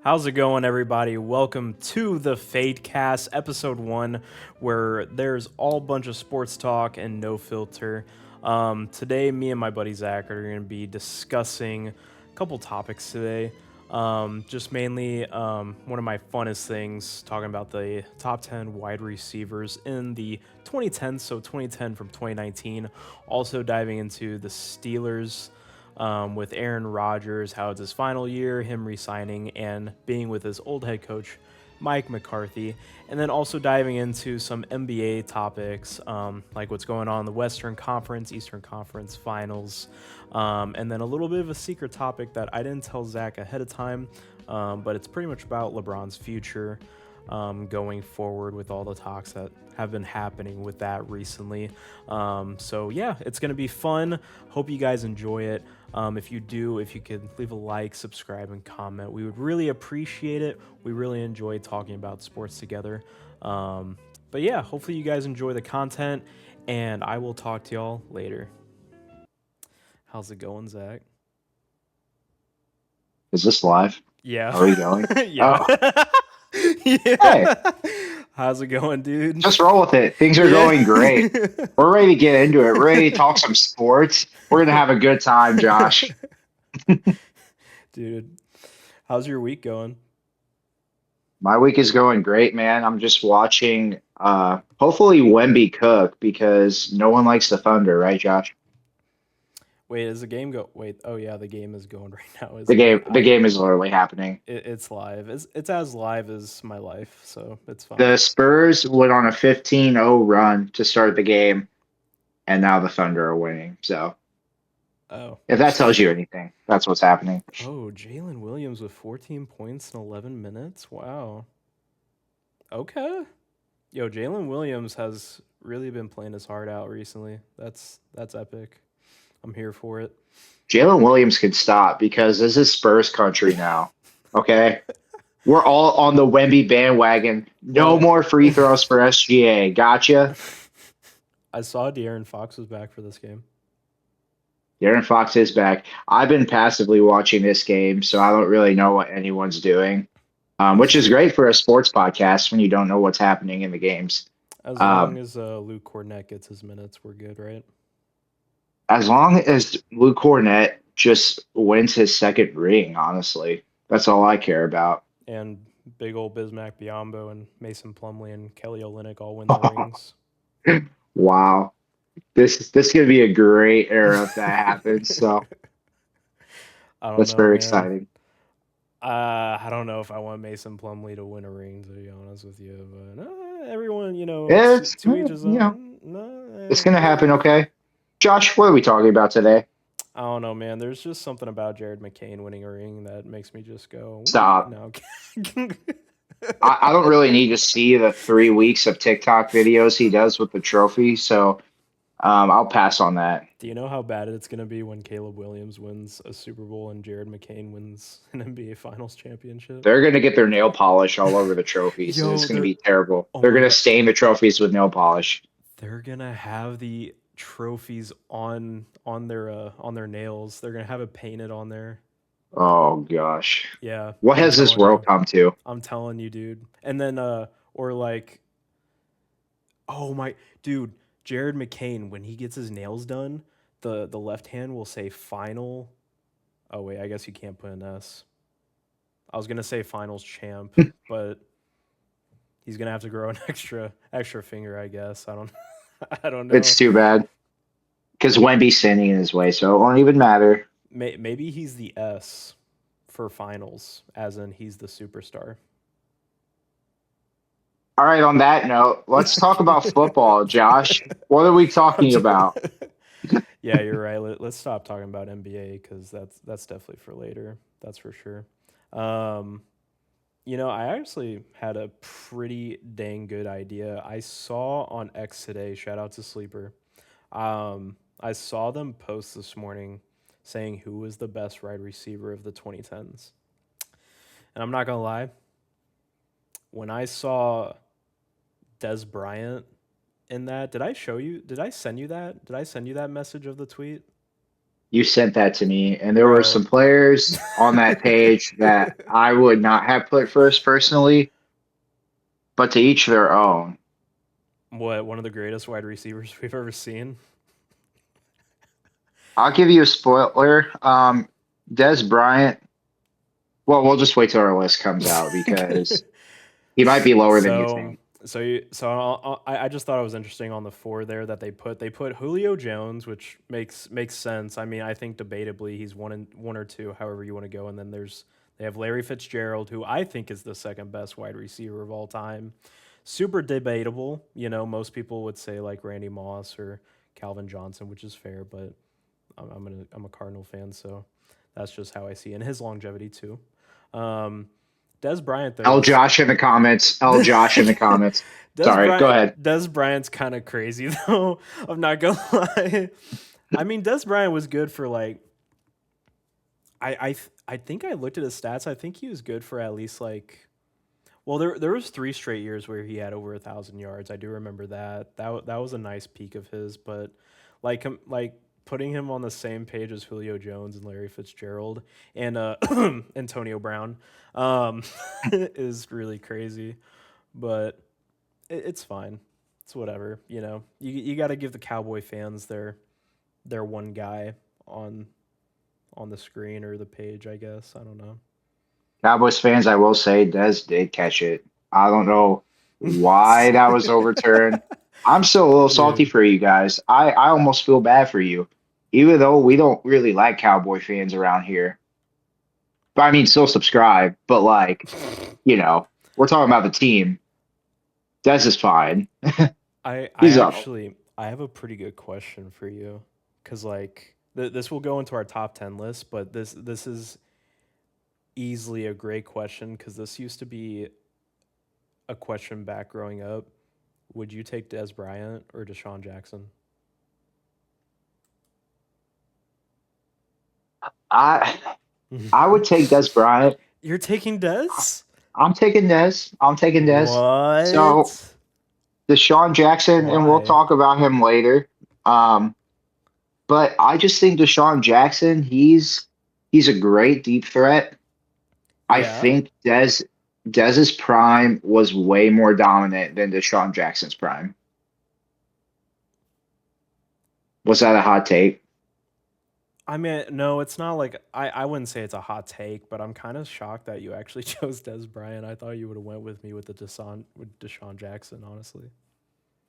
How's it going, everybody? Welcome to the Fadecast, episode 1, where there's all bunch of sports talk and no filter. Today, me and my buddy Zach are going to be discussing a couple topics today. Just mainly one of my funnest things, talking about the top 10 wide receivers in the 2010s, so 2010 from 2019. Also diving into the Steelers with Aaron Rodgers, how it's his final year, him resigning, and being with his old head coach, Mike McCarthy. And then also diving into some NBA topics, like what's going on in the Western Conference, Eastern Conference finals, and then a little bit of a secret topic that I didn't tell Zach ahead of time, but it's pretty much about LeBron's future. Going forward with all the talks that have been happening with that recently. So yeah, it's going to be fun. Hope you guys enjoy it. If you do, if you could leave a like, subscribe, and comment, we would really appreciate it. We really enjoy talking about sports together. But yeah, hopefully you guys enjoy the content, and I will talk to y'all later. How's it going, Zach? Is this live? Yeah. Are we going? Yeah. Oh, hey, Yeah. How's it going, dude? just roll with it. Things are Yeah. going great. We're ready to get into it. We're ready to talk some sports. We're gonna have a good time, Josh. Dude, how's your week going? My week is going great, man. I'm just watching hopefully Wemby cook because no one likes the Thunder, right, Josh? Wait, is the game go? Wait, oh yeah, the game is going right now, The isn't it? game the game is literally happening. It's live. It's as live as my life, so it's fine. The Spurs went on a 15-0 run to start the game, and now the Thunder are winning. So Oh, if that tells you anything, that's what's happening. oh, Jalen Williams with 14 points in 11 minutes. Wow. Okay. Yo, Jalen Williams has really been playing his heart out recently. That's epic. I'm here for it. Jalen Williams can stop because this is Spurs country now. Okay. We're all on the Wemby bandwagon. No But more free throws for SGA. Gotcha. I saw De'Aaron Fox was back for this game. Darren Fox is back. I've been passively watching this game, so I don't really know what anyone's doing, which is great for a sports podcast when you don't know what's happening in the games. As long Um, as Luke Cornett gets his minutes, we're good, right? as long as Luke Cornett just wins his second ring, honestly, that's all I care about. And big old Bismack Biyombo and Mason Plumlee and Kelly Olynyk all win the rings. Wow. This could be a great era if that happens. So I don't that's know, very man. exciting. I don't know if I want Mason Plumlee to win a ring, to be honest with you. But everyone, It's to each his you know own. No, it's gonna maybe. happen. Okay, Josh, what are we talking about today? I don't know, man. There's just something about Jared McCain winning a ring that makes me just go, what? Stop. No. I don't really need to see the 3 weeks of TikTok videos he does with the trophy, so I'll pass on that. Do you know how bad it's going to be when Caleb Williams wins a Super Bowl and Jared McCain wins an NBA Finals championship? They're gonna get their nail polish all over the trophies. It's Yo, gonna be terrible. oh They're my gonna God. stain the trophies with nail polish. They're going to have the trophies on their nails. They're going to have it painted on there. Oh gosh, Yeah, what I'm has this telling you. world come to? I'm telling you, dude. And then or like, oh my dude, Jared McCain when he gets his nails done, the left hand will say final. Oh wait, I guess you can't put an S. I was gonna say finals champ, but he's gonna have to grow an extra finger, I guess. I don't I don't know. It's too bad because Wemby's standing in his way, so it won't even matter. Maybe he's the S for finals, as in he's the superstar. All right, on that note, let's talk about football, Josh. What are we I'm talking just, about? yeah, you're right. Let's stop talking about NBA because that's definitely for later. That's for sure. Um, I actually had a pretty dang good idea. I saw on X today. Shout out to Sleeper. I saw them post this morning saying who was the best wide receiver of the 2010s. And I'm not gonna lie, when I saw Des Bryant in that, did I show you? Did I send you that? Did I send you that message of the tweet? You sent that to me, and there were Bro. some players on that page that I would not have put first personally, but to each their own. What, one of the greatest wide receivers we've ever seen? I'll give you a spoiler. Des Bryant. Well, we'll just wait till our list comes out because he might be lower than you So, think. I just thought it was interesting on the four there that they put Julio Jones, which makes sense. I mean, I think debatably he's one or two, however you want to go, and then they have Larry Fitzgerald, who I think is the second best wide receiver of all time. Super debatable, most people would say like Randy Moss or Calvin Johnson, which is fair, but I'm a Cardinal fan, so that's just how I see it. And his longevity too. Um, Des Bryant though L is Josh in the comments. L Josh in the comments. Sorry, go ahead. Des Bryant's kind of crazy though. I'm not gonna lie. I mean, Des Bryant was good for like I think I looked at his stats. I think he was good for at least like well there was 3 straight years where he had over 1,000 yards. I do remember that. That was a nice peak of his, but like putting him on the same page as Julio Jones and Larry Fitzgerald and Antonio Brown um, is really crazy. But it's fine. It's whatever. You got to give the Cowboy fans their one guy on on the screen or the page. I guess I don't know. Cowboys fans, I will say, Des did catch it. I don't know why that was overturned. I'm still a little salty Dude, for you guys. I almost feel bad for you, even though we don't really like Cowboy fans around here. But I mean, still subscribe. But like, we're talking about the team. Des is fine. I He's up. actually I have a pretty good question for you because like this will go into our top 10 list, but this is easily a great question because this used to be a question back growing up. Would you take Des Bryant or Deshaun Jackson? I I would take Des Bryant. You're taking Des? I'm taking Des. I'm taking Des. So What? Deshaun Jackson, and we'll Why? talk about him later. Um, but I just think Deshaun Jackson, he's a great deep threat. I Yeah. think Dez's prime was way more dominant than Deshaun Jackson's prime. Was that a hot take? I mean, no, it's not like I wouldn't say it's a hot take, but I'm kind of shocked that you actually chose Des Bryant. I thought you would have went with me with Deshaun Jackson, honestly.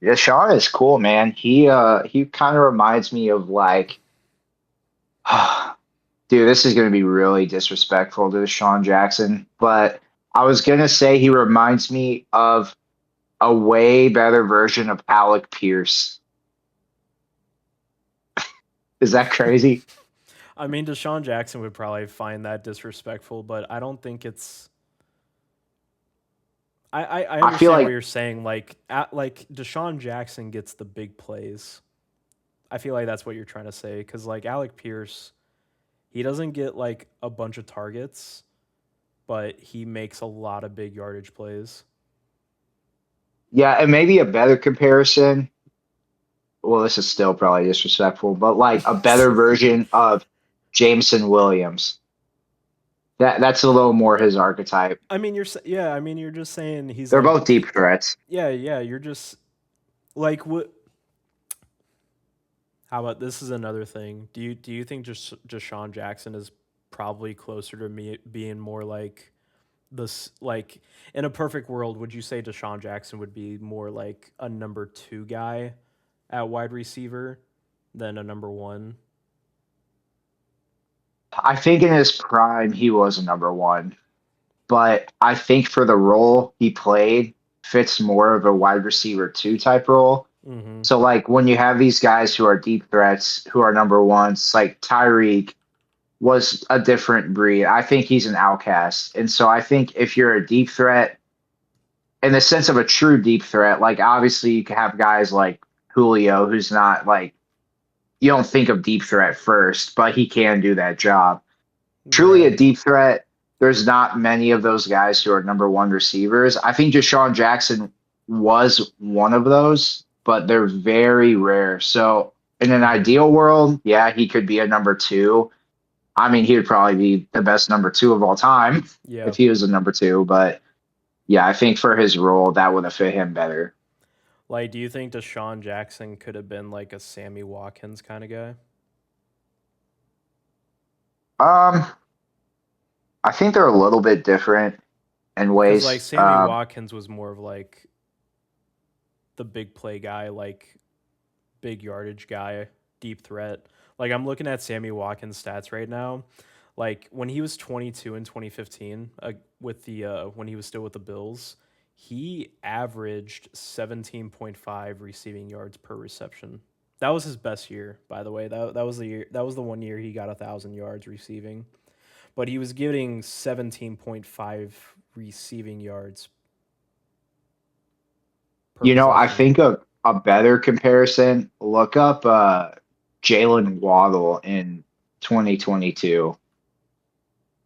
Deshaun is cool, man. He kind of reminds me of like, dude, this is gonna be really disrespectful to Deshaun Jackson, but I was gonna say he reminds me of a way better version of Alec Pierce. Is that crazy? I mean, Deshaun Jackson would probably find that disrespectful, but I don't think it's. I I feel understand what like you're saying. Like Deshaun Jackson gets the big plays. I feel like that's what you're trying to say because like Alec Pierce, he doesn't get like a bunch of targets, but he makes a lot of big yardage plays. yeah, and maybe a better comparison. Well, this is still probably disrespectful, but like a better version of Jameson Williams. That's a little more his archetype. I mean, yeah. I mean, you're just saying he's They're like, both deep threats. yeah, yeah. You're just like what? How about this is another thing? Do you think just Deshaun Jackson is probably closer to me being more like this? Like in a perfect world, would you say Deshaun Jackson would be more like a number two guy at wide receiver than a number one? I think in his prime he was a number one, but I think for the role he played fits more of a wide receiver two type role. Mm-hmm. So like when you have these guys who are deep threats, who are number ones, like Tyreek was a different breed. I think he's an outcast. And so I think if you're a deep threat, in the sense of a true deep threat, like obviously you can have guys like Julio, who's not like, you don't think of deep threat first, but he can do that job. Truly a Right. deep threat, there's not many of those guys who are number one receivers. I think Deshaun Jackson was one of those, but they're very rare. So In an Hmm. ideal world, yeah, he could be a number two. I mean, he would probably be the best number two of all time Yeah. if he was a number two. But yeah, I think for his role, that would have fit him better. Like, do you think Deshaun Jackson could have been like a Sammy Watkins kind of guy? Um, I think they're a little bit different in Because like ways. Sammy Watkins was more of like the big play guy, like big yardage guy, deep threat. Like I'm looking at Sammy Watkins' stats right now. Like when he was 22 in 2015, with the when he was still with the Bills, he averaged 17.5 receiving yards per reception. That was his best year, by the way. That was the year. That was the one year he got 1,000 yards receiving. But he was getting 17.5 receiving yards per I possession. think a better comparison, look up Jalen Waddle in 2022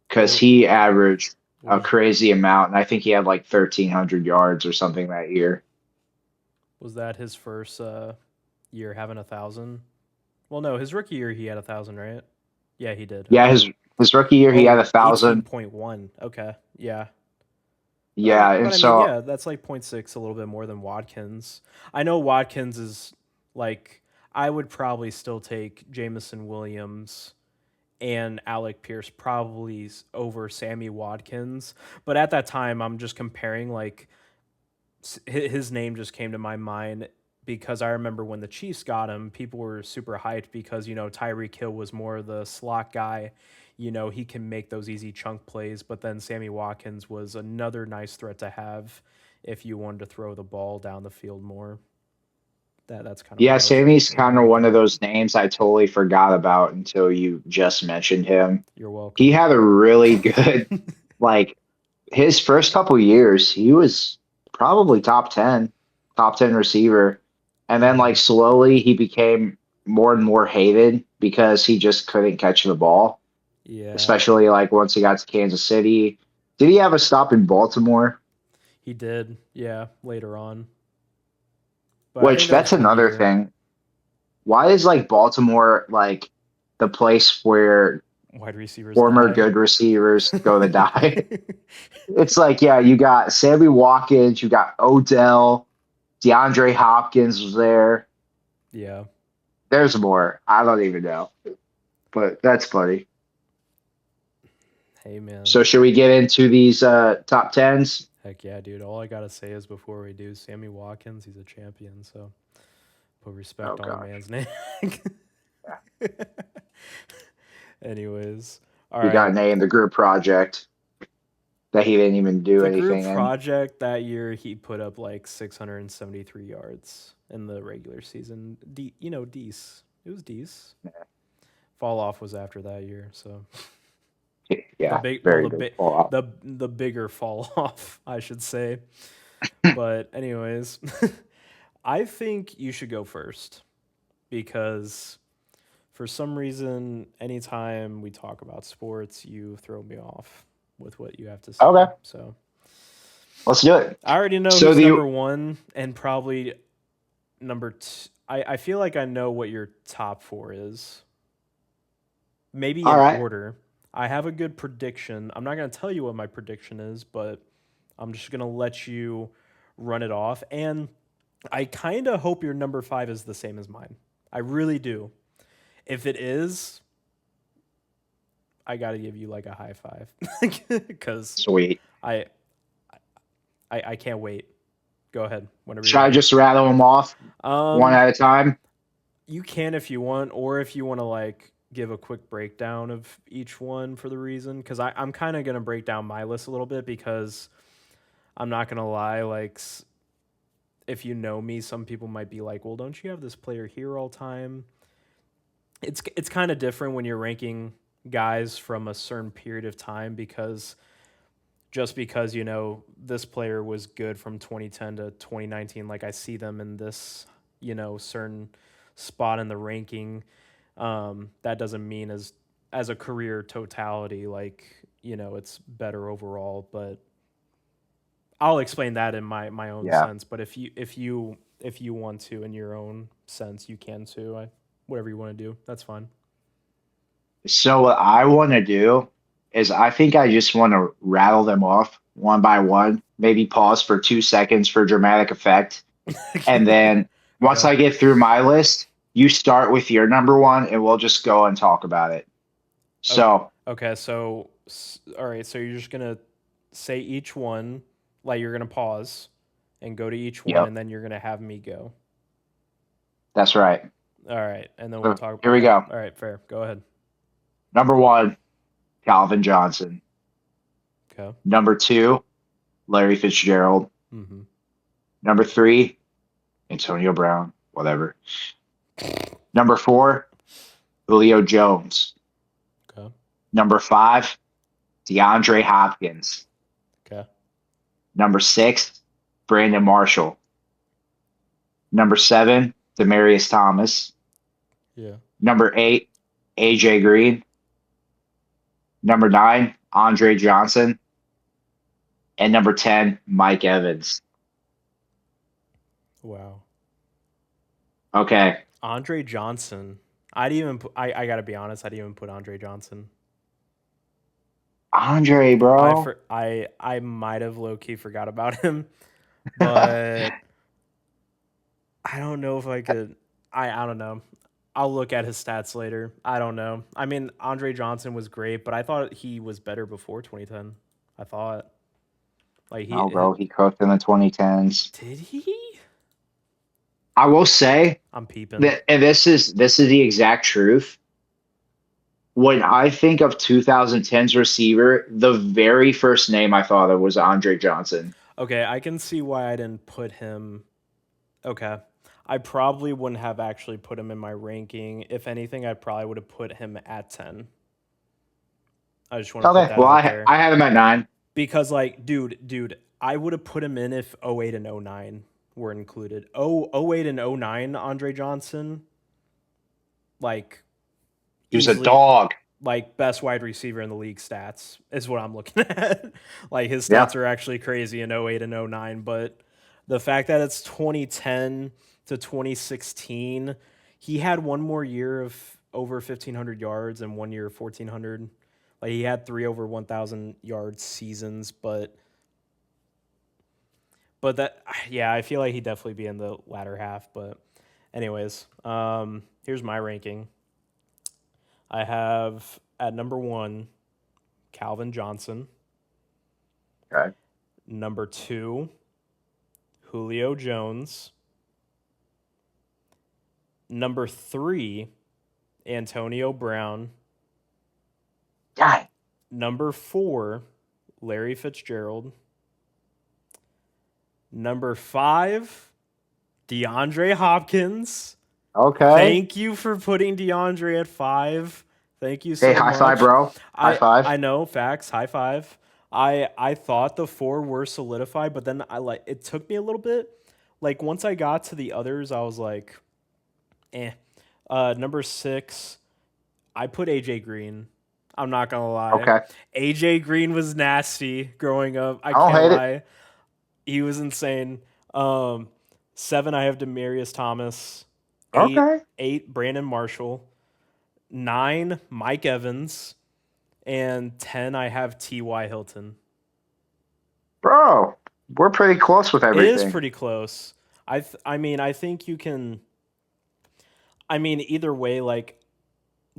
because What, he averaged what a was crazy amount, and I think he had like 1,300 yards or something that year. was that his first year having 1,000? Well, no, his rookie year he had 1,000, right? Yeah, he did. Yeah, Okay. his rookie year he had Oh, 1,000. 18.1. Okay. Yeah. Yeah, But and I mean, so yeah, that's like point 0.6, a little bit more than Watkins. I know Watkins is like, I would probably still take Jamison Williams and Alec Pierce probably over Sammy Watkins. But at that time, I'm just comparing like his name just came to my mind because I remember when the Chiefs got him, people were super hyped because Tyreek Hill was more the slot guy. He can make those easy chunk plays, but then Sammy Watkins was another nice threat to have if you wanted to throw the ball down the field more. That's kind of yeah, what I was Sammy's kind of one looking of at. those names I totally forgot about until you just mentioned him. You're He welcome. had a really good like his first couple years, he was probably top 10 receiver. And then Hmm. like slowly he became more and more hated because he just couldn't catch the ball, Yeah, especially like once he got to Kansas City. Did he have a stop in Baltimore? he did. Yeah, later on, but I think Which that was that's 1 another year. thing. Why is like Baltimore like the place where Wide receivers former die. good receivers go to die? It's like, yeah, you got Sammy Watkins, you got Odell, DeAndre Hopkins was there. Yeah. There's more. I don't even know, but that's funny. Hey, man. So should we get into these top tens? Heck yeah, dude. All I gotta say is before we do, Sammy Watkins, he's a champion, so put Oh respect on the gosh, man's name. yeah. Anyways, all He right. got named the group project that he didn't even do The group anything in. project that year, he put up like 673 yards in the regular season. Dece. It was Dece. Fall off was after that year, so the Yeah, big, well, very big fall off. the bigger fall off, I should say. But anyways, I think you should go first because for some reason, anytime we talk about sports, you throw me off with what you have to say. Okay, So let's do it. I already know So who's the number one and probably number two. I feel like I know what your top four is. Maybe all in right. order. I have a good prediction. I'm not going to tell you what my prediction is, but I'm just going to let you run it off. And I kind of hope your number five is the same as mine. I really do. If it is, I got to give you like a high five because Sweet. I, I can't wait. Go ahead whenever you're Should I ready. just rattle them off one Um, at a time? you can if you want, or if you want to like give a quick breakdown of each one for the reason, because I'm kind of gonna break down my list a little bit because I'm not gonna lie, like if you know me, some people might be like, well, don't you have this player here all time? It's kind of different when you're ranking guys from a certain period of time because just because this player was good from 2010 to 2019, like I see them in this certain spot in the ranking. That doesn't mean as a career totality, like it's better overall. But I'll explain that in my own Yeah. sense. But if you want to in your own sense, you can too. whatever you want to do. That's fine. So what I want to do is I think I just want to rattle them off one by one, maybe pause for 2 seconds for dramatic effect. And then once Okay. I get through my list, you start with your number one and we'll just go and talk about it. Okay. So, Okay. So, all right. So you're just gonna say each one, like you're gonna pause and go to each one, yep, and then you're gonna have me go. that's right. All right, and then we'll So talk. here we Okay. go. All right. Fair. Go ahead. Number one, Calvin Johnson. Okay. Number two, Larry Fitzgerald. Mm-hmm. Number three, Antonio Brown, whatever. Number four, Julio Jones. Okay. Number five, DeAndre Hopkins. Okay. Number six, Brandon Marshall. Number seven, Demarius Thomas. Yeah. Number eight, AJ Green. Number nine, Andre Johnson. And number 10, Mike Evans. Wow. Okay. Andre Johnson. I'd even. I gotta be honest. I'd even put Andre Johnson. Andre, bro. I might have low key forgot about him, but I don't know if I could. I don't know. I'll look at his stats later. I don't know. I mean, Andre Johnson was great, but I thought he was better before 2010. I thought like No, bro. He cooked in the 2010s. did he? I will say I'm peeping. that, and this is the exact truth. When I think of 2010's receiver, the very first name I thought of was Andre Johnson. Okay, I can see why I didn't put him. Okay. I probably wouldn't have actually put him in my ranking. If anything, I probably would have put him at 10. I just want to put Okay. that Well, out I there. I have him at 9. Because like, dude, I would have put him in if '08 and '09 were included. '08 and '09 Andre Johnson, like He was a easily dog. like best wide receiver in the league stats is what I'm looking at. Like his Yeah. stats are actually crazy in '08 and '09, but the fact that it's 2010 to 2016, he had one more year of over 1,500 yards and 1 year of 1,400. Like he had three over 1,000 yard seasons, but that yeah, I feel like he'd definitely be in the latter half. But anyways, here's my ranking. I have at number one Calvin Johnson. Okay. Number two, Julio Jones. Number three, Antonio Brown. God. Number four, Larry Fitzgerald. Number five, DeAndre Hopkins. Okay. Thank you for putting DeAndre at 5. Thank you so Hey, much. high five, bro. High five. I know, facts. High five. I thought the 4 were solidified, but then it took me a little bit. Like once I got to the others, I was like, eh. Number 6, I put AJ Green. I'm not gonna lie. Okay. AJ Green was nasty growing up. I I don't can't hate it. lie. He was insane. 7, I have Demarius Thomas. Okay. 8, Brandon Marshall. 9, Mike Evans. And 10, I have T.Y. Hilton. Bro, we're pretty close with It is everything. pretty close. I mean, I think you can. I mean, either way, like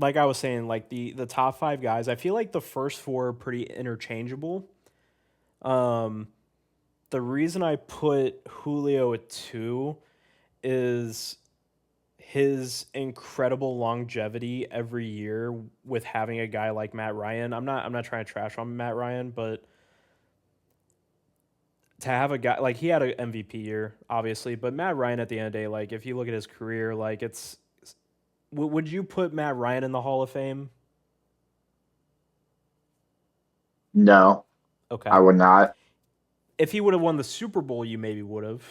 I was saying, like the top 5 guys, I feel like the first 4 are pretty interchangeable. The reason I put Julio at 2 is his incredible longevity every year with having a guy like Matt Ryan. I'm not trying to trash on Matt Ryan, but to have a guy like he had an MVP year, obviously, but Matt Ryan at the end of the day, like if you look at his career, like would you put Matt Ryan in the Hall of Fame? No, Okay. I would not. If he would have won the Super Bowl, you maybe would have.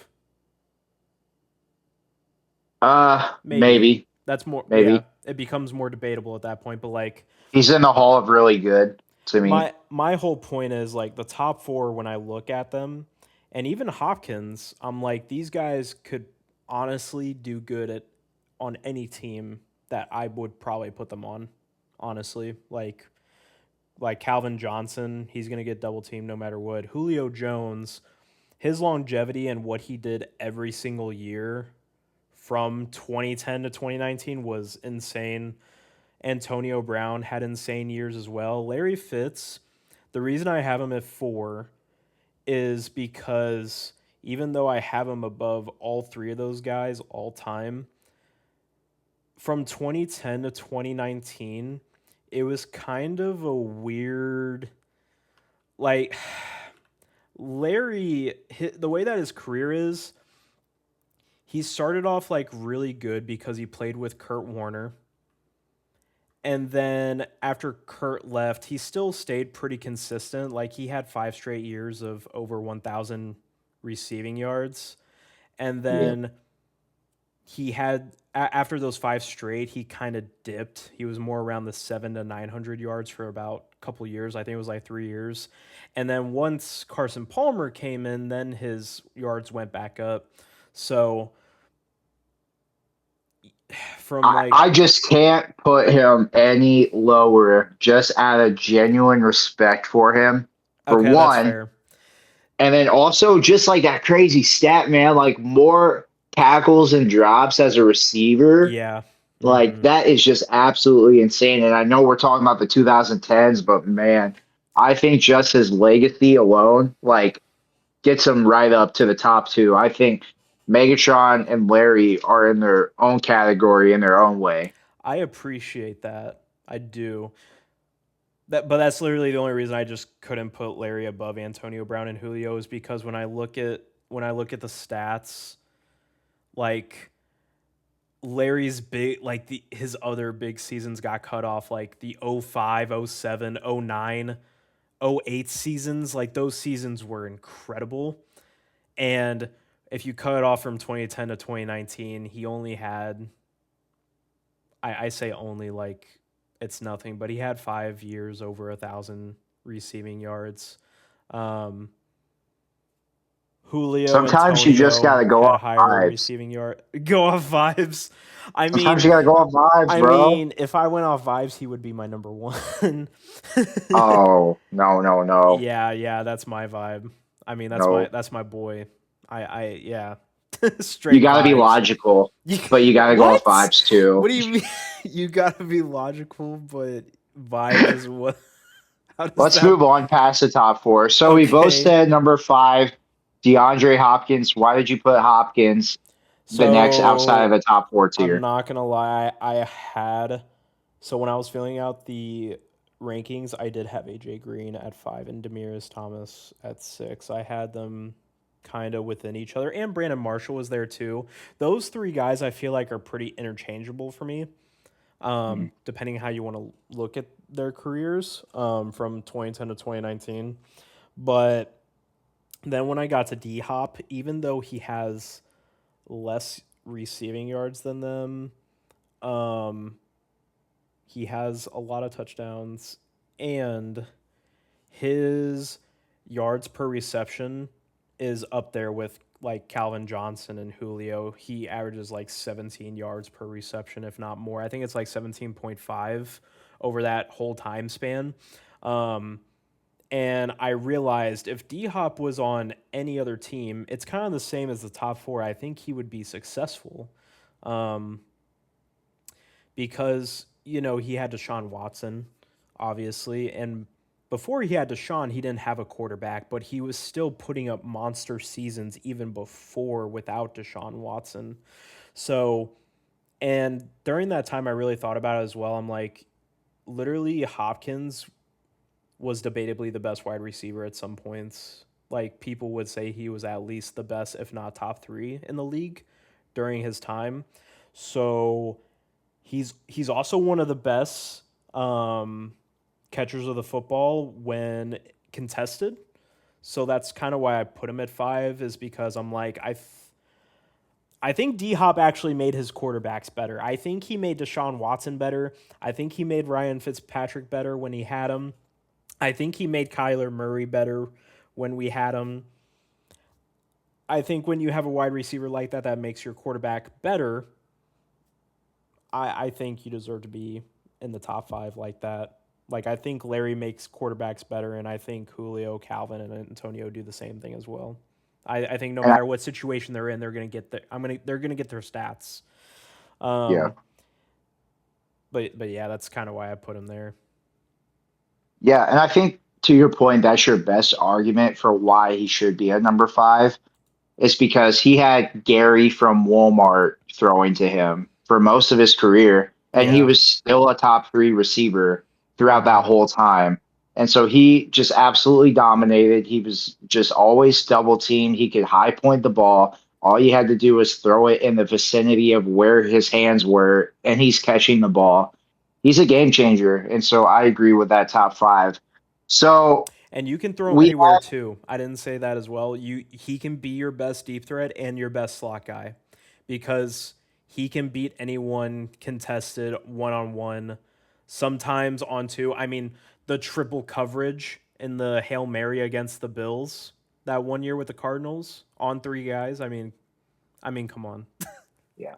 Maybe. That's more yeah, Maybe. it becomes more debatable at that point, but like He's in the Hall of Really Good to me. my whole point is like the top 4 when I look at them, and even Hopkins, I'm like these guys could honestly do good on any team that I would probably put them on, honestly. Like Calvin Johnson, he's going to get double teamed no matter what. Julio Jones, his longevity and what he did every single year from 2010 to 2019 was insane. Antonio Brown had insane years as well. Larry Fitz, the reason I have him at 4 is because even though I have him above all three of those guys all time, from 2010 to 2019, it was kind of a weird, like, Larry, the way that his career is, he started off like really good because he played with Kurt Warner. And then after Kurt left, he still stayed pretty consistent. Like he had 5 straight years of over 1,000 receiving yards. And Yeah. then he had, after those 5 straight, he kind of dipped. He was more around the 700 to 900 yards for about a couple years. I think it was like 3 years. And then once Carson Palmer came in, then his yards went back up. So from like, I just can't put him any lower just out of genuine respect for him, for okay, that's one. fair. And then also just like that crazy stat, man, like more tackles and drops as a receiver. Yeah. Like Hmm. that is just absolutely insane. And I know we're talking about the 2010s, but man, I think just his legacy alone, like gets him right up to the top two. I think Megatron and Larry are in their own category in their own way. I appreciate that. I do. But that's literally the only reason I just couldn't put Larry above Antonio Brown and Julio is because when I look at the stats, like Larry's big like his other big seasons got cut off like the 05, 07, 09, 08 seasons, like those seasons were incredible. And if you cut it off from 2010 to 2019, he only had I say only like it's nothing, but he had 5 years over 1,000 receiving yards. Um, Julio Sometimes you just Antonio got to go had off higher vibes. receiving yard. Go off vibes. I Sometimes mean, you got to go off vibes, bro. if I went off vibes, he would be my number one. Oh, no, no, no, Yeah, that's my vibe. I mean, no. that's my boy. Yeah, You straight got to be vibes. logical, You, but you got to go off what? vibes too. What do you mean? You gotta be logical, but vibes is what? How does Let's that? move on past the top four. So we both Okay, said number 5, DeAndre Hopkins. Why did you put Hopkins the next outside of so the top four I'm tier? not gonna lie. I had so when I was filling out the rankings, I did have AJ Green at 5 and Demarius Thomas at 6. I had them kind of within each other, and Brandon Marshall was there too. Those three guys I feel like are pretty interchangeable for me. Mhm. Depending how you want to look at their careers from 2010 to 2019. But then when I got to D Hop, even though he has less receiving yards than them, um, he has a lot of touchdowns, and his yards per reception is up there with like Calvin Johnson and Julio. He averages like 17 yards per reception, if not more. I think it's like 17.5 over that whole time span. Um, and I realized if D Hop was on any other team, it's kind of the same as the top four. I think he would be successful um, because, he had Deshaun Watson, obviously. And before he had Deshaun, he didn't have a quarterback, but he was still putting up monster seasons even before without Deshaun Watson. So, and during that time, I really thought about it as well. I'm like, literally, Hopkins was debatably the best wide receiver at some points. Like, people would say he was at least the best, if not top 3 in the league during his time. So, he's also one of the best catchers of the football when contested. So that's kind of why I put him at 5 is because I'm like I think D Hop actually made his quarterbacks better. I think he made Deshaun Watson better. I think he made Ryan Fitzpatrick better when he had him. I think he made Kyler Murray better when we had him. I think when you have a wide receiver like that that makes your quarterback better, I think you deserve to be in the top five like that. Like I think Larry makes quarterbacks better, and I think Julio, Calvin, and Antonio do the same thing as well. I think no And matter what situation they're in, they're gonna get their stats. yeah, Um, but yeah, that's kind of why I put him there. yeah, and I think to your point, that's your best argument for why he should be at number five. Is because he had Gary from Walmart throwing to him for most of his career, and he Yeah. was still a top three receiver throughout Hmm. that whole time. And so he just absolutely dominated. He was just always double teamed. He could high point the ball. All you had to do was throw it in the vicinity of where his hands were, and he's catching the ball. He's a game changer. And so I agree with that top five. So And you can throw we anywhere too. I didn't say that as well. He can be your best deep threat and your best slot guy because he can beat anyone contested one on one, sometimes on two. I mean, the triple coverage in the Hail Mary against the Bills that one year with the Cardinals on three guys. I mean, come on. yeah.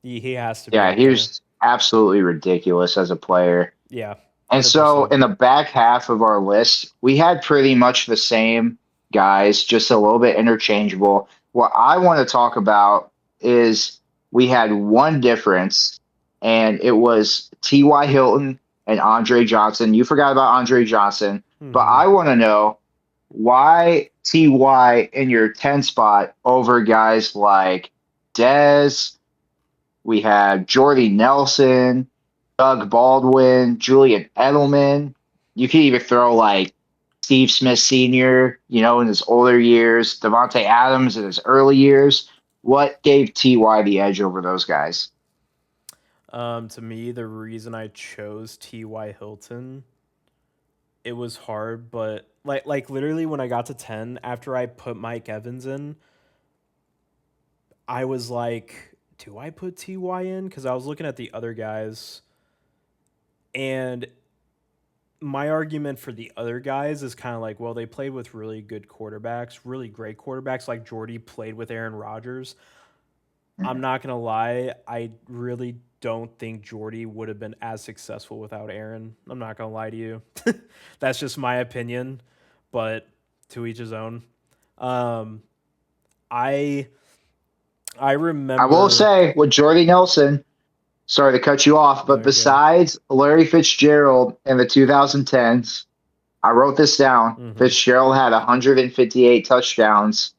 He has to be Yeah, up he there. was absolutely ridiculous as a player. Yeah, And so 100%. in the back half of our list, we had pretty much the same guys, just a little bit interchangeable. What I want to talk about is we had one difference, and it was T.Y. Hilton and Andre Johnson. You forgot about Andre Johnson, but Hmm. I want to know why T.Y. in your 10 spot over guys like Dez. We have Jordy Nelson, Doug Baldwin, Julian Edelman. You could even throw like Steve Smith Sr., in his older years, Devontae Adams in his early years. What gave TY the edge over those guys? To me, the reason I chose T.Y. Hilton, it was hard, but like literally when I got to 10, after I put Mike Evans in, I was like, do I put T.Y. in? Because I was looking at the other guys, and my argument for the other guys is kind of like, well, they played with really good quarterbacks, really great quarterbacks. Like Jordy played with Aaron Rodgers. I'm not gonna lie, I really don't think Jordy would have been as successful without Aaron. I'm not gonna lie to you. That's just my opinion, but to each his own. Um, I I I will remember. say with Jordy Nelson, sorry to cut you off, No, but you're good. besides Larry Fitzgerald in the 2010s, I wrote this down. Hmm. Fitzgerald had 158 touchdowns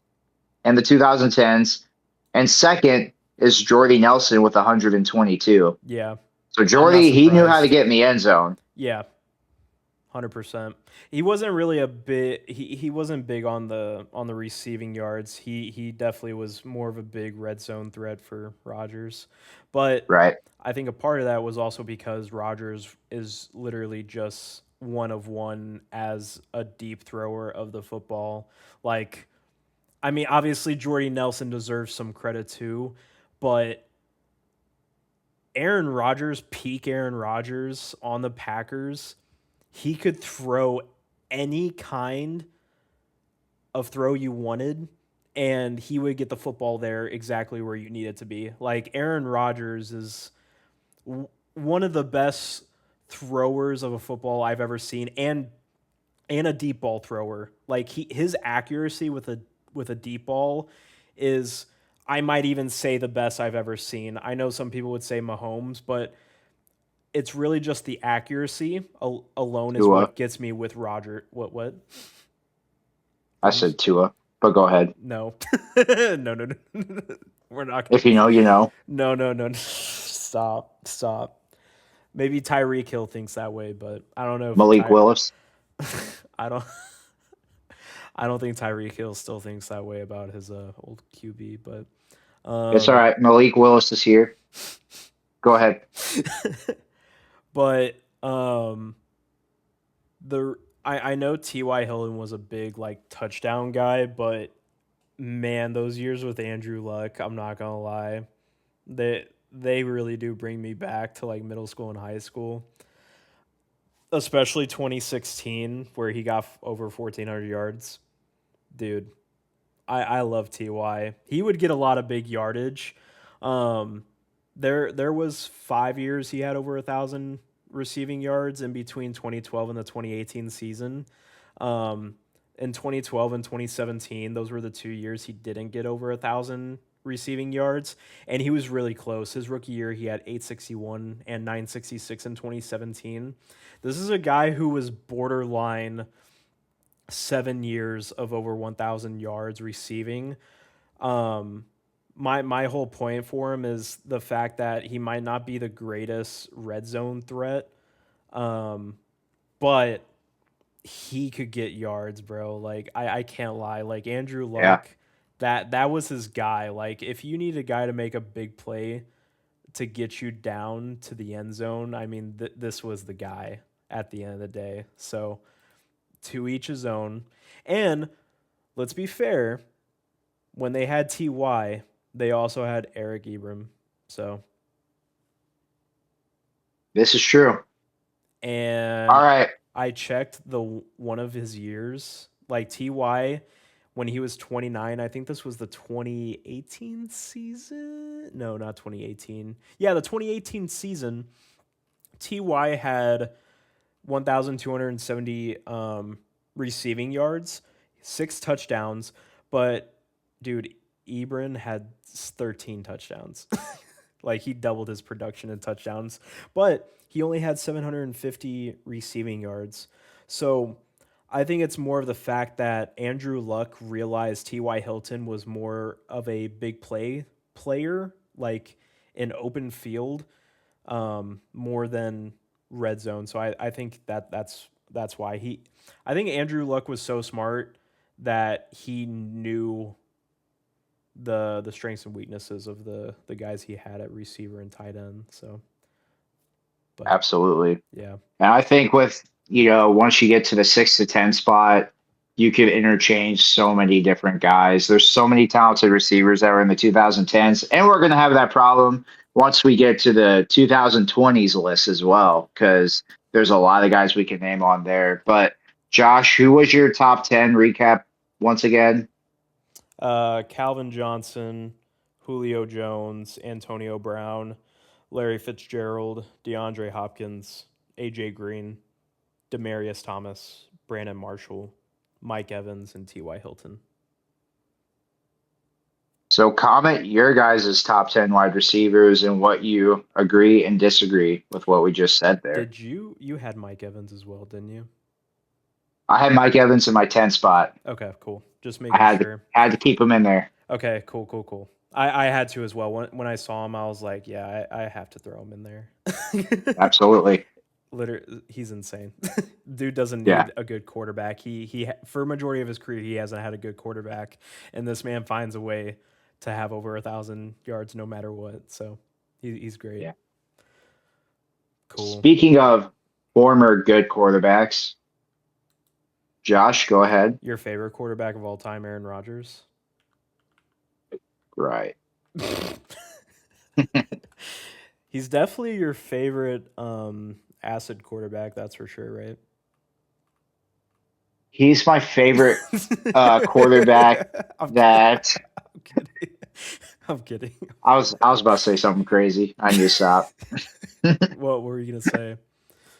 in the 2010s. And second is Jordy Nelson with 122. Yeah, So I'm not Jordy, he knew how to surprised. get in the end zone. Yeah, 100%. He wasn't really a bit. He wasn't big on the receiving yards. He definitely was more of a big red zone threat for Rodgers, but Right. I think a part of that was also because Rodgers is literally just one of one as a deep thrower of the football. Like, I mean, obviously Jordy Nelson deserves some credit too, but Aaron Rodgers, peak Aaron Rodgers on the Packers, he could throw any kind of throw you wanted, and he would get the football there exactly where you need it to be. Like Aaron Rodgers is one of the best throwers of a football I've ever seen, and a deep ball thrower. Like his accuracy with a deep ball is, I might even say, the best I've ever seen. I know some people would say Mahomes, but it's really just the accuracy alone is Tua. what gets me with Roger. What? I What is? said Tua, but go ahead. No, no. We're not gonna. If you know, you know. No, no, no. Stop. Maybe Tyreek Hill thinks that way, but I don't know if Malik Willis. I don't. I don't think Tyreek Hill still thinks that way about his old QB, but It's all um, right. Malik Willis is here. Go ahead. but the I know T.Y. Hilton was a big like touchdown guy, but man, those years with Andrew Luck, I'm not gonna lie, they really do bring me back to like middle school and high school, especially 2016 where he got over 1,400 yards. Dude, I love Ty. He would get a lot of big yardage, um, There was 5 years he had over 1,000 receiving yards in between 2012 and the 2018 season. Um, in 2012 and 2017, those were the 2 years he didn't get over 1,000 receiving yards, and he was really close. His rookie year, he had 861 and 966 in 2017. This is a guy who was borderline 7 years of over 1,000 yards receiving. Um, my whole point for him is the fact that he might not be the greatest red zone threat, um, but he could get yards, bro. Like I can't lie. Like Andrew Yeah, Luck, that was his guy. Like if you need a guy to make a big play to get you down to the end zone, I mean this was the guy at the end of the day. So to each his own. And let's be fair, when they had Ty, they also had Eric Ebram. So this is true. All and right. I checked the one of his years, like Ty when he was 29. I think this was the 2018 season. No, not 2018. Yeah, the 2018 season. Ty had 1,270 receiving yards, 6 touchdowns, but dude, Ebron had 13 touchdowns. Like he doubled his production in touchdowns, but he only had 750 receiving yards. So I think it's more of the fact that Andrew Luck realized T.Y. Hilton was more of a big player, like in open field, more than red zone. So I think that's why I think Andrew Luck was so smart that he knew the strengths and weaknesses of the guys he had at receiver and tight end. So, but Absolutely. yeah, And I think with, once you get to the 6 to 10 spot, you could interchange so many different guys. There's so many talented receivers that were in the 2010s, and we're going to have that problem once we get to the 2020s list as well, because there's a lot of guys we can name on there. But Josh, who was your top 10 recap once again? Calvin Johnson, Julio Jones, Antonio Brown, Larry Fitzgerald, DeAndre Hopkins, AJ Green, Demarius Thomas, Brandon Marshall, Mike Evans, and T.Y. Hilton. So comment your guys' top 10 wide receivers and what you agree and disagree with what we just said there. Did you had Mike Evans as well, didn't you? I had Mike Evans in my 10 spot. Okay, cool. Just I making had to, sure. had to keep him in there. Okay, cool. I had to as well. When I saw him, I was like, yeah, I have to throw him in there. Absolutely. Literally, he's insane. Dude doesn't Yeah. need a good quarterback. For a majority of his career, he hasn't had a good quarterback, and this man finds a way to have over 1,000 yards no matter what. So he's great. Yeah. Cool. Speaking of former good quarterbacks, Josh, go ahead. Your favorite quarterback of all time, Aaron Rodgers? Right. He's definitely your favorite acid quarterback, that's for sure, right? He's my favorite quarterback I'm that kidding. I'm kidding. I was about to say something crazy. I need to stop. What were you gonna say?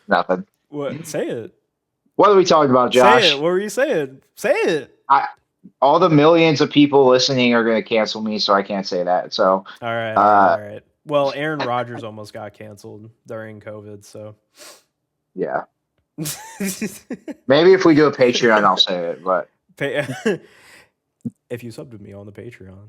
Nothing. What? Say it. What are we talking about, Josh? Say it. What were you saying? Say it. All the millions of people listening are going to cancel me, so I can't say that. So, All right. All right. Well, Aaron Rodgers almost got canceled during COVID, so. yeah. Maybe if we do a Patreon, I'll say it. But if you sub to me on the Patreon,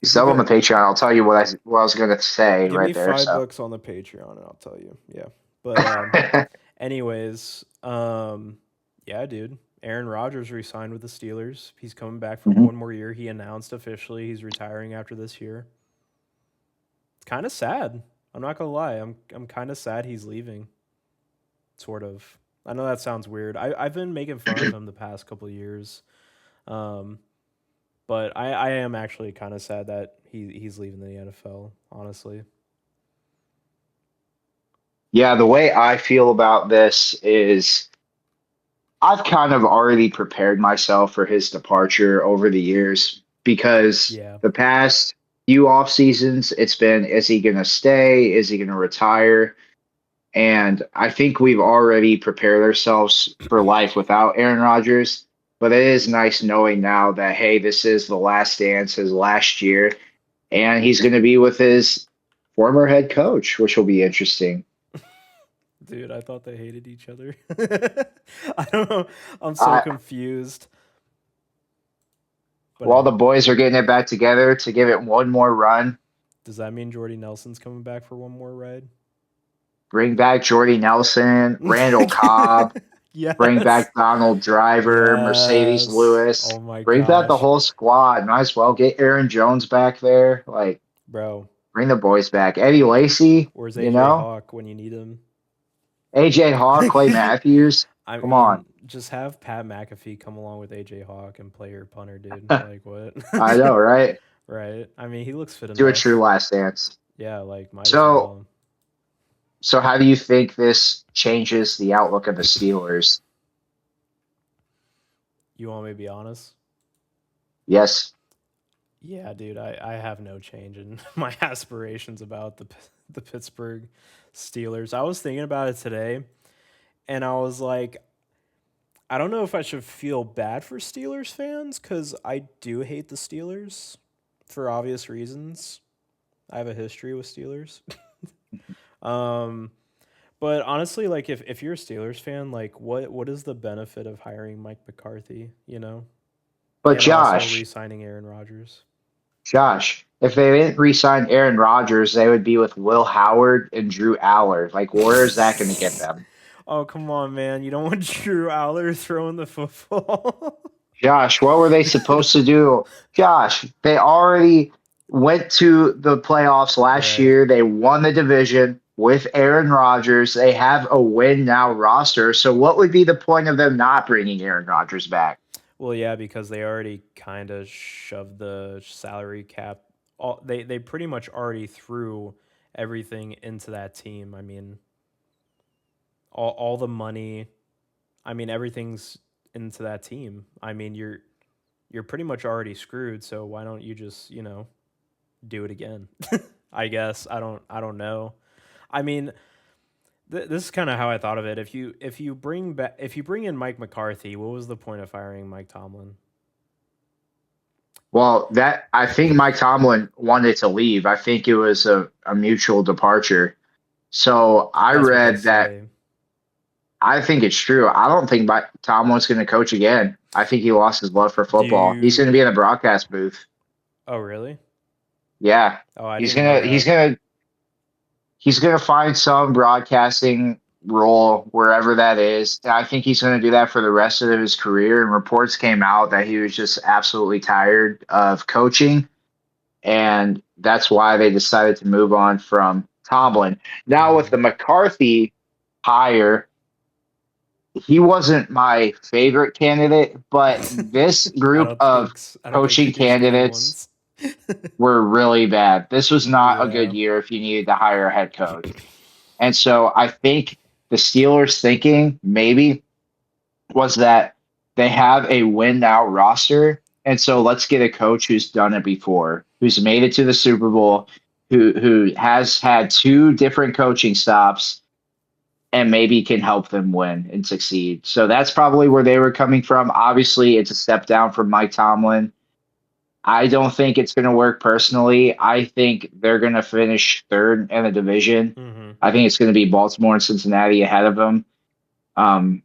sub on the Patreon, I'll tell you what I was going to say give right me there. $5 on the Patreon, and I'll tell you. Yeah, but anyways, yeah, dude. Aaron Rodgers re-signed with the Steelers. He's coming back for one more year. He announced officially he's retiring after this year. It's kind of sad. I'm not gonna lie. I'm kind of sad he's leaving. Sort of. I know that sounds weird. I've been making fun of him the past couple of years, but I am actually kind of sad that he's leaving the NFL. Honestly. Yeah, the way I feel about this is I've kind of already prepared myself for his departure over the years because Yeah. the past, few off seasons, it's been, is he going to stay? Is he going to retire? And I think we've already prepared ourselves for life without Aaron Rodgers. But it is nice knowing now that, hey, this is the last dance, his last year, and he's going to be with his former head coach, which will be interesting. Dude, I thought they hated each other. I don't know. I'm so I, confused. But while the boys are getting it back together to give it one more run, does that mean Jordy Nelson's coming back for one more ride? bring back Jordy Nelson, Randall Cobb, bring Yes. back Donald Driver, Mercedes Yes. Lewis, Oh my bring back the gosh. whole squad. Might as well get Aaron Jones back there. Like, Bro, bring the boys back. Eddie Lacy, where's you AJ know, Hawk when you need him? AJ Hawk, Clay Matthews. I Come on. mean, just have Pat McAfee come along with AJ Hawk and play your punter, dude. Like what? I know, right? Right? I mean, he looks fit Do a true enough. last dance. Yeah, like might as So, well. so how do you think this changes the outlook of the Steelers? You want me to be honest? Yes. Yeah, dude, I have no change in my aspirations about the Pittsburgh Steelers. I was thinking about it today, and I was like, I don't know if I should feel bad for Steelers fans because I do hate the Steelers for obvious reasons. I have a history with Steelers. um, but honestly, like if you're a Steelers fan, like what is the benefit of hiring Mike McCarthy? You know, But and also Josh, re-signing Aaron Rodgers. Josh, if they didn't re-sign Aaron Rodgers, they would be with Will Howard and Drew Aller. Like, where is that going to get them? Oh, come on, man. You don't want Drew Aller throwing the football. Josh, what were they supposed to do? Josh, they already went to the playoffs last Right. year. They won the division with Aaron Rodgers. They have a win now roster. So, what would be the point of them not bringing Aaron Rodgers back? Well, yeah, because they already kind of shoved the salary cap. They pretty much already threw everything into that team. I mean, all the money. I mean, everything's into that team. I mean, you're pretty much already screwed. So why don't you just do it again? I guess I don't know. I mean, this is kind of how I thought of it. If you bring in Mike McCarthy, what was the point of firing Mike Tomlin? Well, that I think Mike Tomlin wanted to leave. I think it was a mutual departure. So I That's what they read that. say. I think it's true. I don't think Mike Tomlin's going to coach again. I think he lost his love for Do football. He's you? going to be in the broadcast booth. Oh, really? Yeah, Oh, I he's didn't know gonna that. he's gonna find some broadcasting role wherever that is. I think he's gonna do that for the rest of his career. And reports came out that he was just absolutely tired of coaching, and that's why they decided to move on from Tomlin. Now with Hmm. the McCarthy hire, he wasn't my favorite candidate, but this group of I don't think coaching either's the good candidates ones. were really bad. This was not a good Yeah. year if you needed to hire a head coach. And so I think the Steelers thinking maybe was that they have a win now roster. And so let's get a coach who's done it before, who's made it to the Super Bowl, who has had two different coaching stops and maybe can help them win and succeed. So that's probably where they were coming from. Obviously, it's a step down from Mike Tomlin. I don't think it's going to work personally. I think they're going to finish third in the division. Hmm. I think it's going to be Baltimore and Cincinnati ahead of them. Um,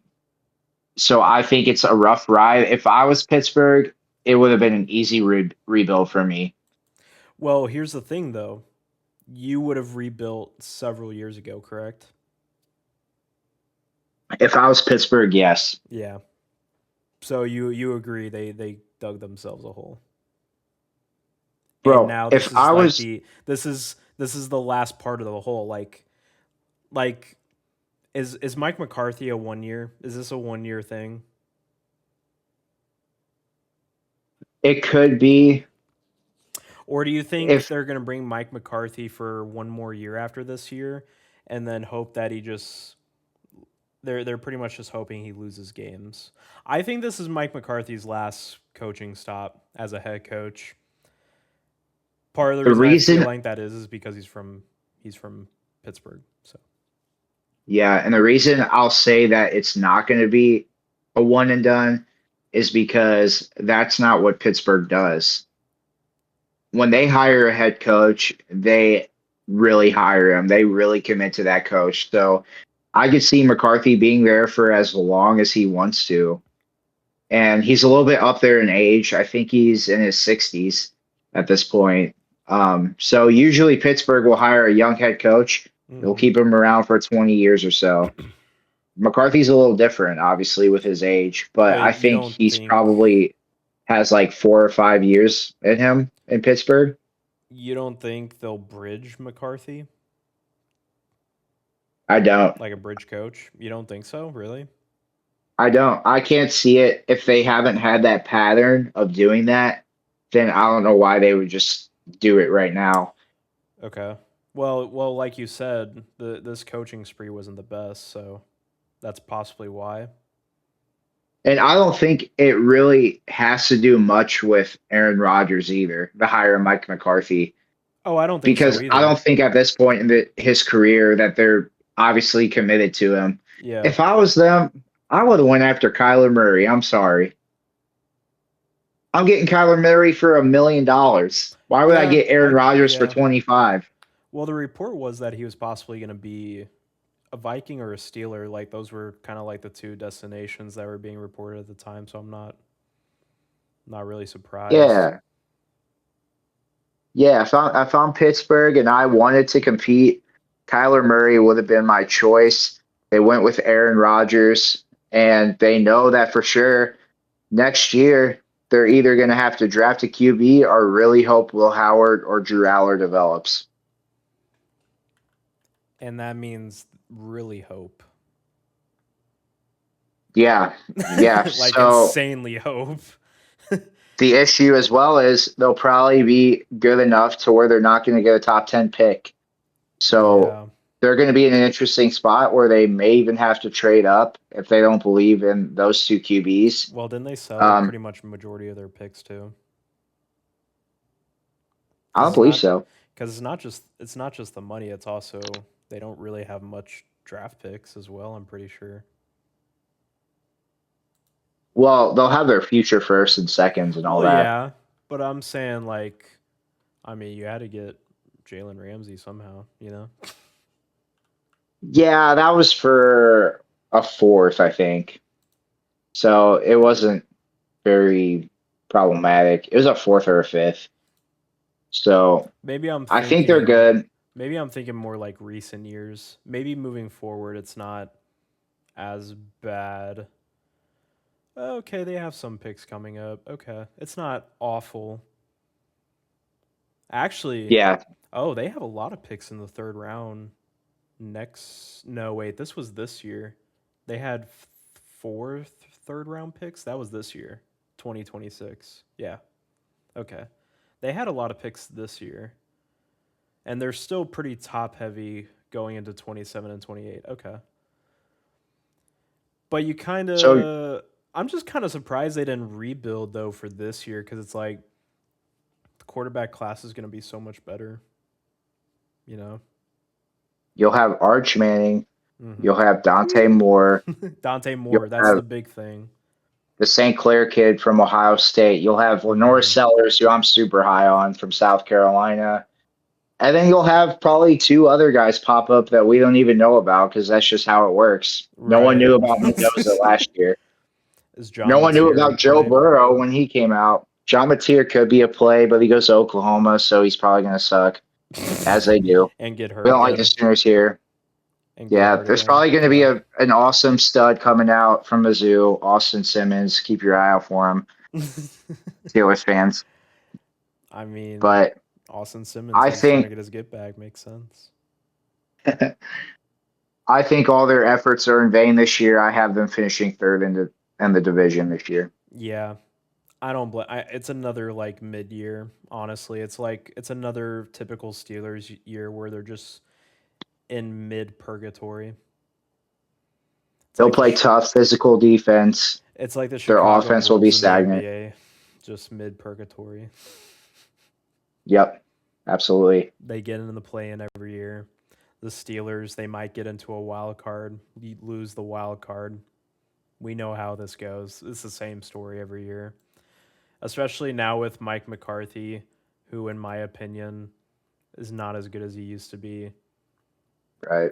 so I think it's a rough ride. If I was Pittsburgh, it would have been an easy rebuild for me. Well, here's the thing, though. You would have rebuilt several years ago, correct? If I was Pittsburgh, yes. Yeah. So you agree they dug themselves a hole, and Bro, now if I was, this is the last part of the hole. Like is Mike McCarthy a 1 year? Is this a 1 year thing? it could be Or do you think if they're going to bring Mike McCarthy for one more year after this year and then hope that he just they're pretty much just hoping he loses games. I think this is Mike McCarthy's last coaching stop as a head coach. Part of the The reason I feel reason, like that is because he's from Pittsburgh. So yeah, and the reason I'll say that it's not going to be a one and done is because that's not what Pittsburgh does. When they hire a head coach, they really hire him. They really commit to that coach. So I could see McCarthy being there for as long as he wants to. And he's a little bit up there in age. I think he's in his 60s at this point. So usually Pittsburgh will hire a young head coach. They'll hmm keep him around for 20 years or so. McCarthy's a little different, obviously, with his age, but I but you think don't he's think probably has like 4 or 5 years in him in Pittsburgh. they'll bridge McCarthy I don't. like a bridge coach? You don't think so, really? I don't. I can't see it if they haven't had that pattern of doing that. Then I don't know why they would just do it right now. Okay. Well, like you said, this coaching spree wasn't the best, so that's possibly why. And I don't think it really has to do much with Aaron Rodgers either, the hire of Mike McCarthy, Oh, I don't think so because I either. don't think at this point in his career that they're obviously committed to him. Yeah. If I was them, I would have went after Kyler Murray. I'm sorry. I'm getting Kyler Murray for $1 million. Why would I Yeah, get Aaron I Rodgers for yeah. 25? Well, the report was that he was possibly going to be a Viking or a Steeler. Like those were kind of like the two destinations that were being reported at the time. So I'm not really surprised. Yeah. Yeah, if I'm Pittsburgh and I wanted to compete, Kyler Murray would have been my choice. They went with Aaron Rodgers, and they know that for sure next year they're either going to have to draft a QB or really hope Will Howard or Drew Aller develops. And that means really hope. Yeah, yeah. Like So insanely hope. the issue as well is they'll probably be good enough to where they're not going to get a top 10 pick. So Yeah. they're going to be in an interesting spot where they may even have to trade up if they don't believe in those two QBs. Well, didn't they sell Um, pretty much majority of their picks too? I Because don't believe so. it's not just the money. It's also they don't really have much draft picks as well. I'm pretty sure. Well, they'll have their future first and seconds and all Well, that. yeah, but I'm saying like, I mean, you had to get Jalen Ramsey somehow. You know. Yeah, that was for a fourth, I think. So it wasn't very problematic. It was a fourth or a fifth. So Maybe I'm I think they're thinking. good. Maybe I'm thinking more like recent years. Maybe moving forward, it's not as bad. Okay, they have some picks coming up. Okay, it's not awful. Actually, Yeah. oh, they have a lot of picks in the third round. Next, no, wait, this was this year. They had four third round picks. That was this year, 2026. Yeah, okay. They had a lot of picks this year, and they're still pretty top heavy going into 27 and 28. Okay. But you kind So of, I'm just kind of surprised they didn't rebuild though for this year because it's like the quarterback class is going to be so much better, you know? you'll have Arch Manning, you'll hmm have Dante Moore, Dante you'll Moore, that's the have big thing. the St. Clair kid from Ohio State, you'll have Lenore hmm Sellers, who I'm super high on from South Carolina. And then you'll have probably two other guys pop up that we don't even know about because that's just how it works. No one Right. knew about Mendoza last year. Is No John one knew Mateer a about Joe play? Burrow when he came out. John Mateer could be a play, but he goes to Oklahoma, so he's probably going to suck, as they do. And get We hurt don't like the again. Sooners here. And get Yeah, hurt there's again. probably going to be Yeah. an awesome stud coming out from Mizzou, Austin Simmons. Keep your eye out for him, Steelers fans. I mean, But Austin Simmons, I he's trying to think get his get back. Makes sense. I think all their efforts are in vain this year. I have them finishing third in the division this year. Yeah. I don't blame. It's another like mid year. Honestly, it's like it's another typical Steelers year where they're just in mid purgatory. It's They'll like play tough, physical defense. the Their Chicago offense will be Bulls in the stagnant. NBA, just mid purgatory. Yep. Absolutely. They get into the play-in every year. The Steelers, they might get into a wild card, lose the wild card. We know how this goes. It's the same story every year, especially now with Mike McCarthy, who, in my opinion, is not as good as he used to be. Right.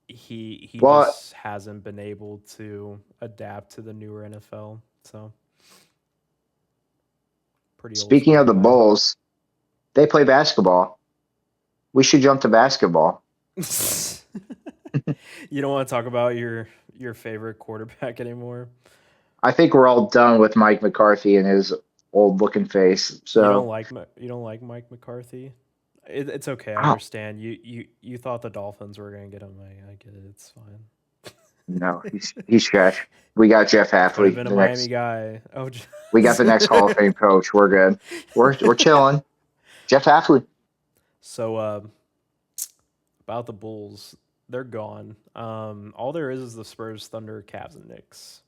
He Well, just hasn't been able to adapt to the newer NFL. So pretty old speaking school of the guy. Bulls, they play basketball. We should jump to basketball. You don't want to talk about your favorite quarterback anymore. I think we're all done with Mike McCarthy and his old looking face. So, You don't like Mike McCarthy. It's okay. I oh, understand. You thought the Dolphins were gonna get him. I get it. It's fine. no, he's trash. We got Jeff Could have Halfley, been a the Miami next. guy. Oh, We got the next Hall of Fame coach. We're good. We're chilling. Jeff Halfley. so about the Bulls, they're gone. All there is the Spurs, Thunder, Cavs, and Knicks.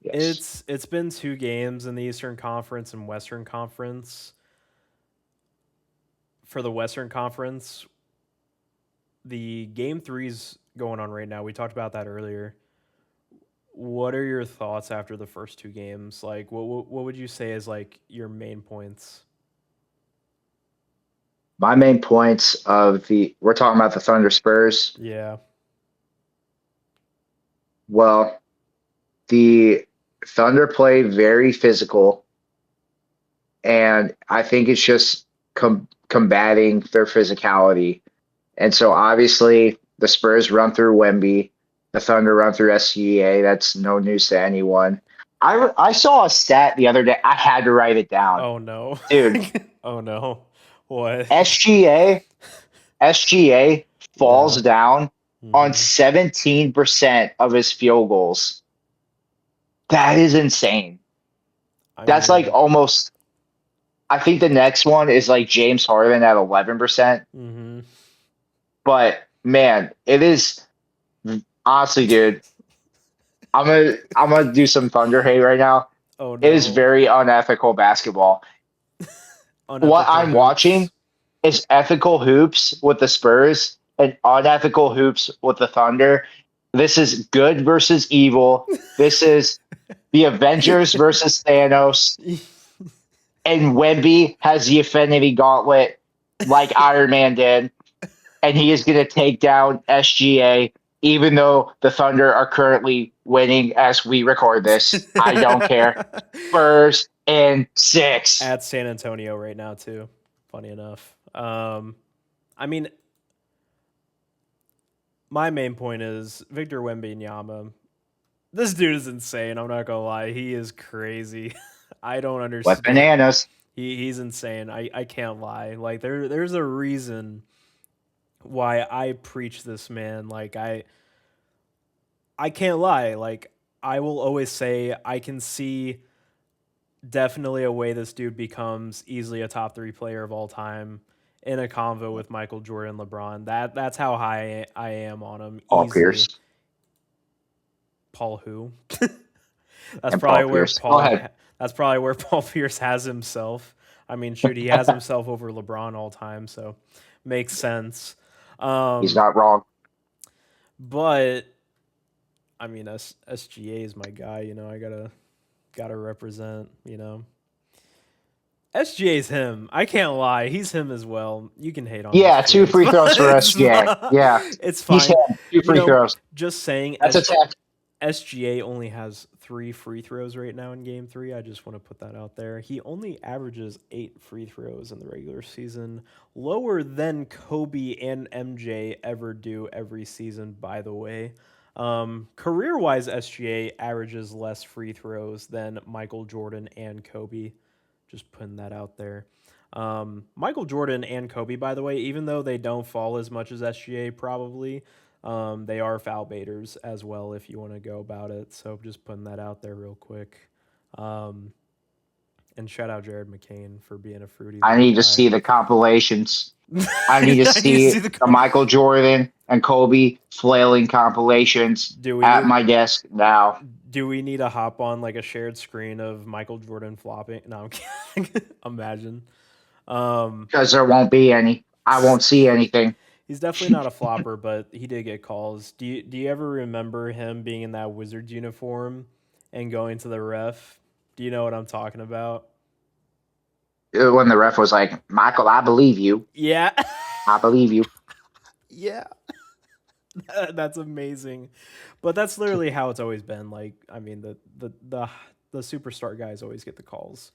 Yes. It's been 2 games in the Eastern Conference and Western Conference. For the Western Conference, the game three's going on right now. We talked about that earlier. What are your thoughts after the first 2 games? Like, what would you say is like your main points? My main points of we're talking about the Thunder Spurs. Yeah. Well, the Thunder play very physical, and I think it's just combating their physicality. And so obviously the Spurs run through Wemby, the Thunder run through SGA. That's no news to anyone. I saw a stat the other day. I had to write it down, Oh no. dude. Oh no. What? SGA falls Yeah. down on Mhm. 17% of his field goals. That is insane. I That's like mean, almost. I think the next one is like James Harden at 11%. mhm. But man, it is honestly, dude. I'm gonna do some Thunder hate right now. Oh It is no. very unethical basketball. What Unethical I'm watching hoops. is ethical hoops with the Spurs and unethical hoops with the Thunder. This is good versus evil. This is the Avengers versus Thanos. And Wemby has the Affinity Gauntlet like Iron Man did. And he is going to take down SGA, even though the Thunder are currently winning as we record this. I don't care. Spurs in 6. At San Antonio right now too. Funny enough. I mean, my main point is Victor Wembanyama. This dude is insane. I'm not gonna lie. He is crazy. I don't What understand. bananas? He's insane. I can't lie. Like there's a reason why I preach this man. Like I can't lie. Like I will always say I can see definitely a way this dude becomes easily a top 3 player of all time in a convo with Michael Jordan, LeBron. That's how high I am on him Paul easily. Pierce Paul who? That's and Paul probably where Pierce. Go Paul. ahead. That's probably where Paul Pierce has himself. I mean, shoot, he has himself over LeBron all time, so makes sense. He's Um, not wrong. but I mean, SGA is my guy. You know, I gotta represent. You know, SGA is him. I can't lie. He's him as well. You can hate on Yeah, two SGA. free throws for It's SGA. fine. Yeah, It's he's fine. had 2 You free know, throws. just saying That's a tech. SGA only has 3 free throws right now in game 3. I just want to put that out there. He only averages 8 free throws in the regular season, lower than Kobe and MJ ever do every season, by the way. Career wise, SGA averages less free throws than Michael Jordan and Kobe. Just putting that out there. Michael Jordan and Kobe, by the way, even though they don't fall as much as SGA, probably, they are foul baiters as well if you want to go about it. So just putting that out there real quick. Um, and shout out Jared McCain for being a fruity I little need to guy. see the compilations. I I need to need to see see the. the Michael Jordan and Kobe flailing compilations Do we at need? my desk now. Do we need to hop on like a shared screen of Michael Jordan flopping? No, I'm kidding. Imagine. because there won't be any. I won't see anything. He's definitely not a flopper, but he did get calls. Do you ever remember him being in that Wizards uniform and going to the ref? Do you know what I'm talking about? When the ref was like, Michael, I believe you. Yeah. I believe you. Yeah. That's amazing. But that's literally how it's always been. Like, I mean, the superstar guys always get the calls.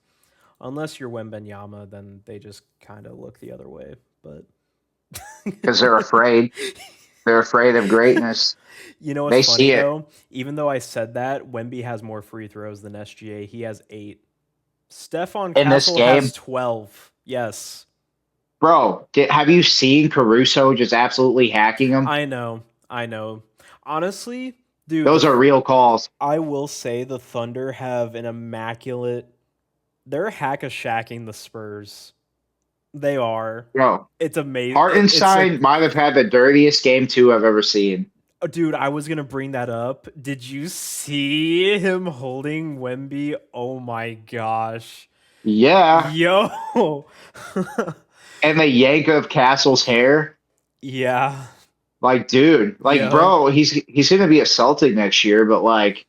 Unless you're Wembenyama, then they just kind of look the other way. But Because they're afraid. They're afraid of greatness. you know what's They funny see it though? Even though I said that, Wemby has more free throws than SGA. He has 8. Stefan in this Castle has game. 12. Yes. Bro, have you seen Caruso just absolutely hacking them? I know. I know. Honestly, dude, Those are real calls. I will say the Thunder have an immaculate. They're hack a shacking the Spurs. They are. Bro, It's amazing. Hartenstein might have had the dirtiest game two I've ever seen. Dude, I was gonna bring that up. Did you see him holding Wemby? Oh my gosh. Yeah. Yo. And the yank of Castle's hair. Yeah. Like, dude, like, Yeah. bro, he's gonna be a Celtic next year, but like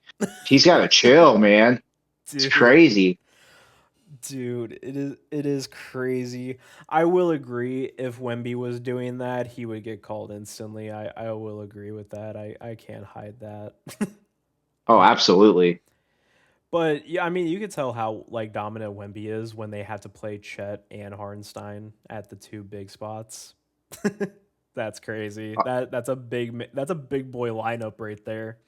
he's gotta chill, man. It's Dude. crazy. Dude, it is crazy. I will agree if Wemby was doing that, he would get called instantly. I will agree with that. I can't hide that. Oh, absolutely. But yeah, I mean, you could tell how like dominant Wemby is when they have to play Chet and Hardenstein at the two big spots. That's crazy. Uh, That's a big boy lineup right there.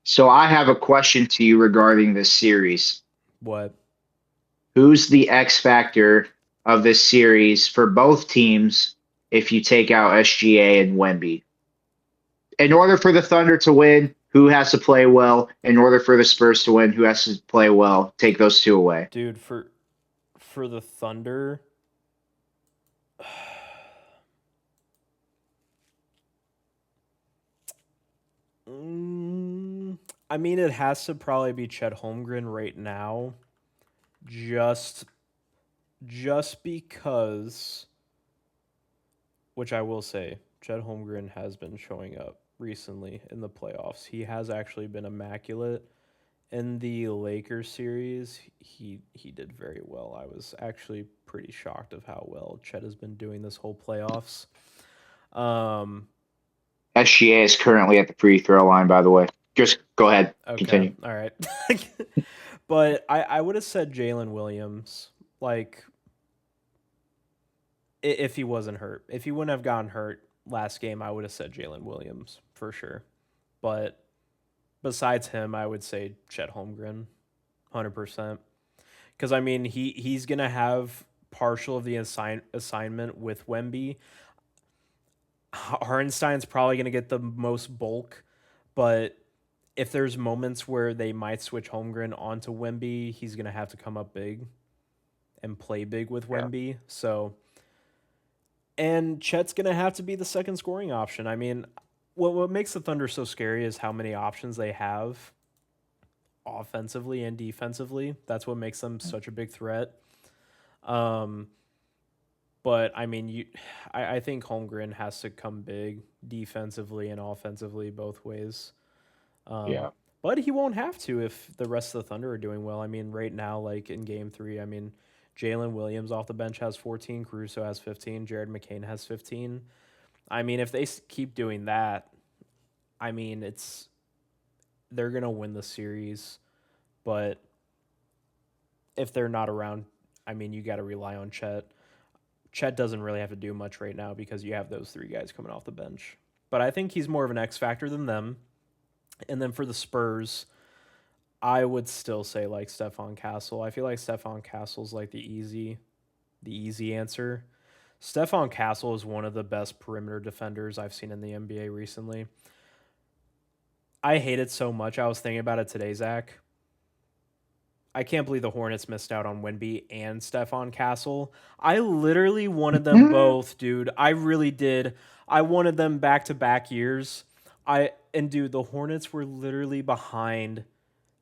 So I have a question to you regarding this series. What? Who's the X factor of this series for both teams if you take out SGA and Wemby? In order for the Thunder to win, who has to play well? In order for the Spurs to win, who has to play well? Take those two away. Dude, for the Thunder, mm, I mean, it has to probably be Chet Holmgren right now, just just because, which I will say, Chet Holmgren has been showing up recently in the playoffs. He has actually been immaculate in the Lakers series. He did very well. I was actually pretty shocked of how well Chet has been doing this whole playoffs. Um, SGA is currently at the free throw line, by the way. Just go ahead. okay, Continue. all right. But I would have said Jalen Williams, like if he wasn't hurt. If he wouldn't have gotten hurt last game, I would have said Jalen Williams for sure. But besides him, I would say Chet Holmgren, 100%. Because I mean, he's gonna have partial of the assignment with Wemby. Hardenstein's probably gonna get the most bulk, but if there's moments where they might switch Holmgren onto Wemby, he's gonna have to come up big and play big with Yeah. Wemby. So, and Chet's gonna have to be the second scoring option. I mean, what makes the Thunder so scary is how many options they have offensively and defensively. That's what makes them such a big threat. Um, but I mean, I think Holmgren has to come big defensively and offensively both ways. Um, Yeah. but he won't have to if the rest of the Thunder are doing well. I mean, right now, like in Game 3, I mean, Jalen Williams off the bench has 14, Caruso has 15, Jared McCain has 15. I mean, if they keep doing that, I mean, they're gonna win the series. But if they're not around, I mean, you got to rely on Chet. Chet doesn't really have to do much right now because you have those three guys coming off the bench. But I think he's more of an X factor than them. And then for the Spurs, I would still say like Stephon Castle. I feel like Stephon Castle's like the easy answer. Stephon Castle is one of the best perimeter defenders I've seen in the NBA recently. I hate it so much. I was thinking about it today, Zach. I can't believe the Hornets missed out on Wemby and Stephon Castle. I literally wanted them both, dude. I really did. I wanted them back to back years. Dude, the Hornets were literally behind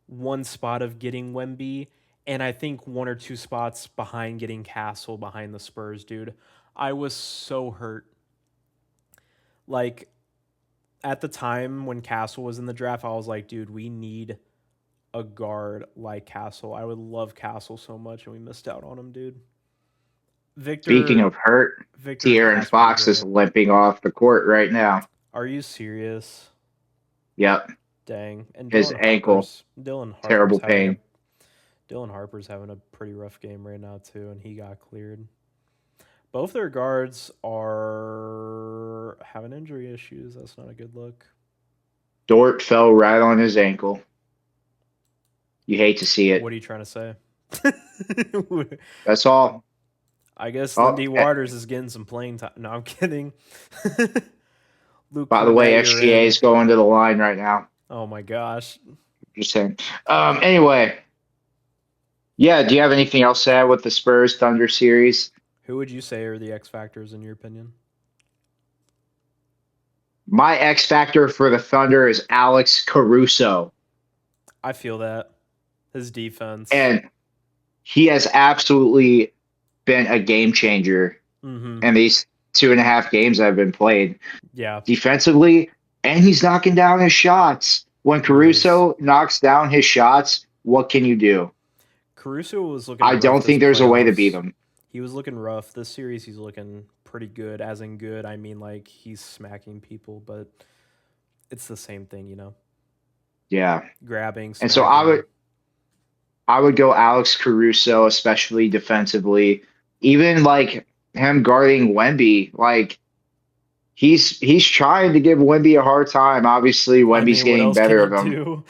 one spot of getting Wemby, and I think one or two spots behind getting Castle behind the Spurs, dude. I was so hurt. Like at the time when Castle was in the draft, I was like, dude, we need a guard like Castle. I would love Castle so much, and we missed out on him, dude. Speaking Victor of hurt, Victor and De'Aaron Casper were Fox is great. limping off the court right now. Are you serious? Yep, Dang. And his ankle, terrible pain. Dylan Harper's having a pretty rough game right now too, and he got cleared. Both their guards are having injury issues. That's not a good look. Dort fell right on his ankle. You hate to see it. What are you trying to say? That's all. I guess Oh, Lindy Waters is getting some playing time. No, I'm kidding. Luke by the way, Cornet, you're SGA in. is going to the line right now. Oh my gosh. Just saying. Anyway, yeah. Do you have anything else to add with the Spurs Thunder series? Who would you say are the X factors in your opinion? My X factor for the Thunder is Alex Caruso, I feel that. His defense. and he has absolutely been a game changer Mm-hmm. in these 2.5 games that have been played Yeah. defensively, and he's knocking down his shots. When Caruso knocks down his shots, what can you do? Caruso was looking I rough don't this think there's a way to playoffs. beat him. He was looking rough. This series he's looking pretty good. As in good, I mean like he's smacking people, but it's the same thing, you know. Yeah. Grabbing, And so smacking. I would go Alex Caruso, especially defensively. Even like him guarding Wemby, like he's trying to give Wemby a hard time. Obviously, I Wemby's mean, what getting else can better you of him, do?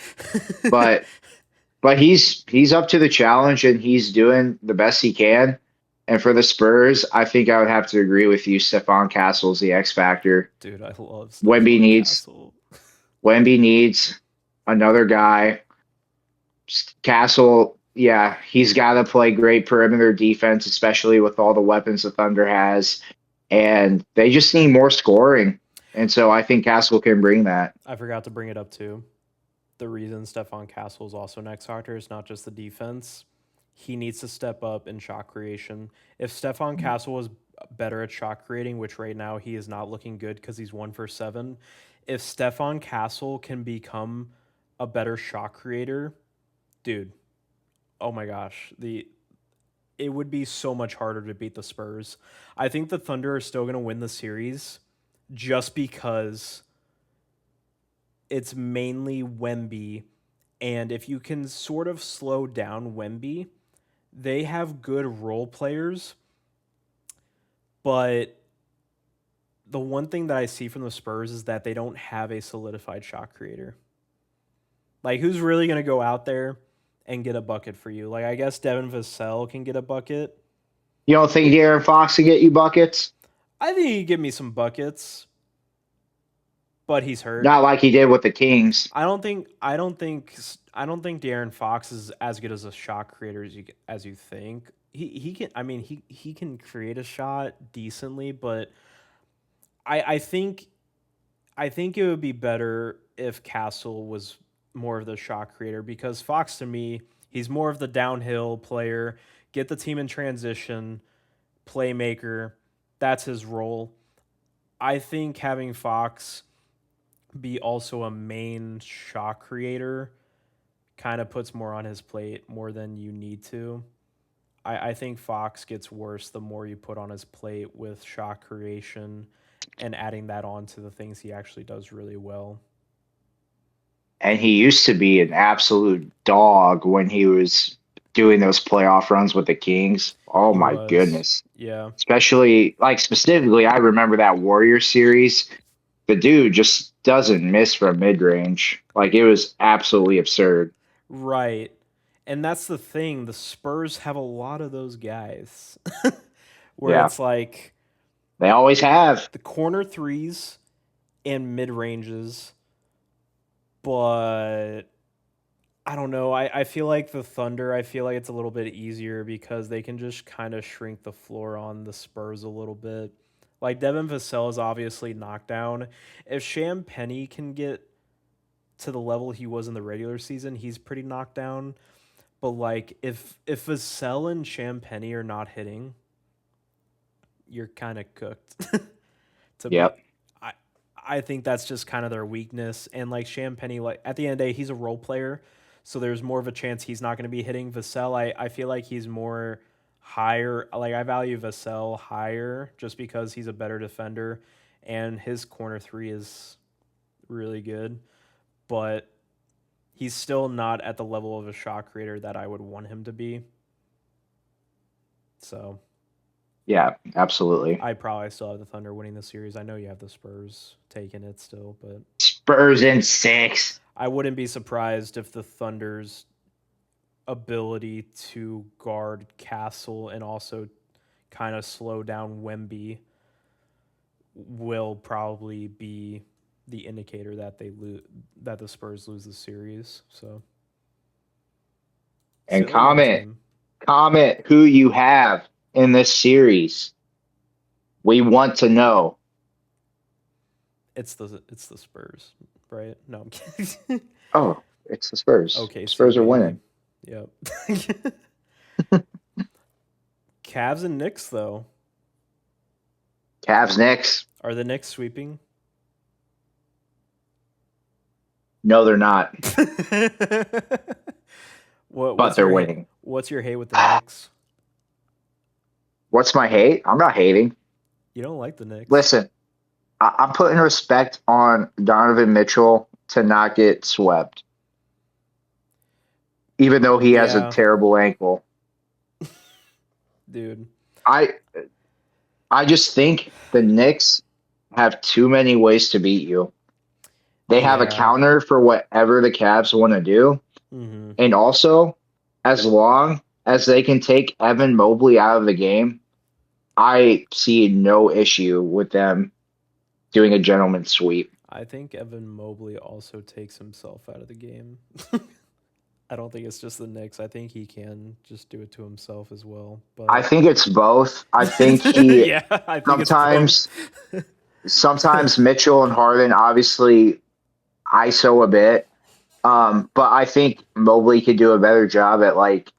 but he's up to the challenge and he's doing the best he can. And for the Spurs, I think I would have to agree with you. Stephon Castle's the X factor. Dude, I love Wemby Stephon needs Castle. Wemby needs another guy. Castle, yeah, he's got to play great perimeter defense, especially with all the weapons the Thunder has. And they just need more scoring. And so I think Castle can bring that. I forgot to bring it up too. The reason Stephon Castle is also an X factor is not just the defense. He needs to step up in shot creation. If Stephon Castle was better at shot creating, which right now he is not looking good because he's 1 for 7, if Stephon Castle can become a better shot creator, dude, oh my gosh, it would be so much harder to beat the Spurs. I think the Thunder are still going to win the series just because it's mainly Wemby. And if you can sort of slow down Wemby, they have good role players. But the one thing that I see from the Spurs is that they don't have a solidified shot creator. Like, who's really going to go out there and get a bucket for you? Like, I guess Devin Vassell can get a bucket. You don't think De'Aaron Fox can get you buckets? I think he can give me some buckets, but he's hurt. Not like he did with the Kings. I don't think De'Aaron Fox is as good as a shot creator as you think. He can. I mean, he can create a shot decently, but I think it would be better if Castle was more of the shot creator, because Fox, to me, he's more of the downhill player, get the team in transition, playmaker. That's his role. I think having Fox be also a main shot creator kind of puts more on his plate more than you need to. I think Fox gets worse the more you put on his plate with shot creation and adding that on to the things he actually does really well. And he used to be an absolute dog when he was doing those playoff runs with the Kings. Oh He my was. goodness. Yeah. Especially, like, specifically, I remember that Warrior series. The dude just doesn't miss from mid range. Like, it was absolutely absurd. Right. And that's the thing. The Spurs have a lot of those guys where Yeah, it's like they always have. the corner threes and mid ranges, but I don't know. I feel like the Thunder, I feel like it's a little bit easier because they can just kind of shrink the floor on the Spurs a little bit. Like Devin Vassell is obviously knocked down. If Sham Penny can get to the level he was in the regular season, he's pretty knocked down. But like if Vassell and Champagny are not hitting, you're kind of cooked. to be Yep. I I think that's just kind of their weakness. And like Champagny, like at the end of the day, he's a role player, so there's more of a chance he's not going to be hitting. Vassell, I feel like he's more higher. Like I value Vassell higher just because he's a better defender, and his corner three is really good. But he's still not at the level of a shot creator that I would want him to be. So Yeah, absolutely. I probably still have the Thunder winning the series. I know you have the Spurs taking it still, but Spurs in 6. I wouldn't be surprised if the Thunder's ability to guard Castle and also kind of slow down Wemby will probably be the indicator that that the Spurs lose the series. So And still a young comment, team. comment who you have in this series. We want to know. It's the Spurs, right? No, I'm kidding. Oh, it's the Spurs. Okay, see, Spurs are baby. winning. Yep. Cavs and Knicks though. Cavs Knicks. Are the Knicks sweeping? No, they're not, what but what's they're your winning. what's your hate with the Knicks? What's my hate? I'm not hating. You don't like the Knicks. Listen, I'm putting respect on Donovan Mitchell to not get swept, even though he has a Yeah, terrible ankle. dude. I I just think the Knicks have too many ways to beat you. They have a Yeah. counter for whatever the Cavs want to do. Mm-hmm. And also, as long as they can take Evan Mobley out of the game, I see no issue with them doing a gentleman's sweep. I think Evan Mobley also takes himself out of the game. I don't think it's just the Knicks. I think he can just do it to himself as well. I But think it's both. I think he yeah, I think it's both. sometimes sometimes Mitchell and Harden obviously ISO a bit. But I think Mobley could do a better job at like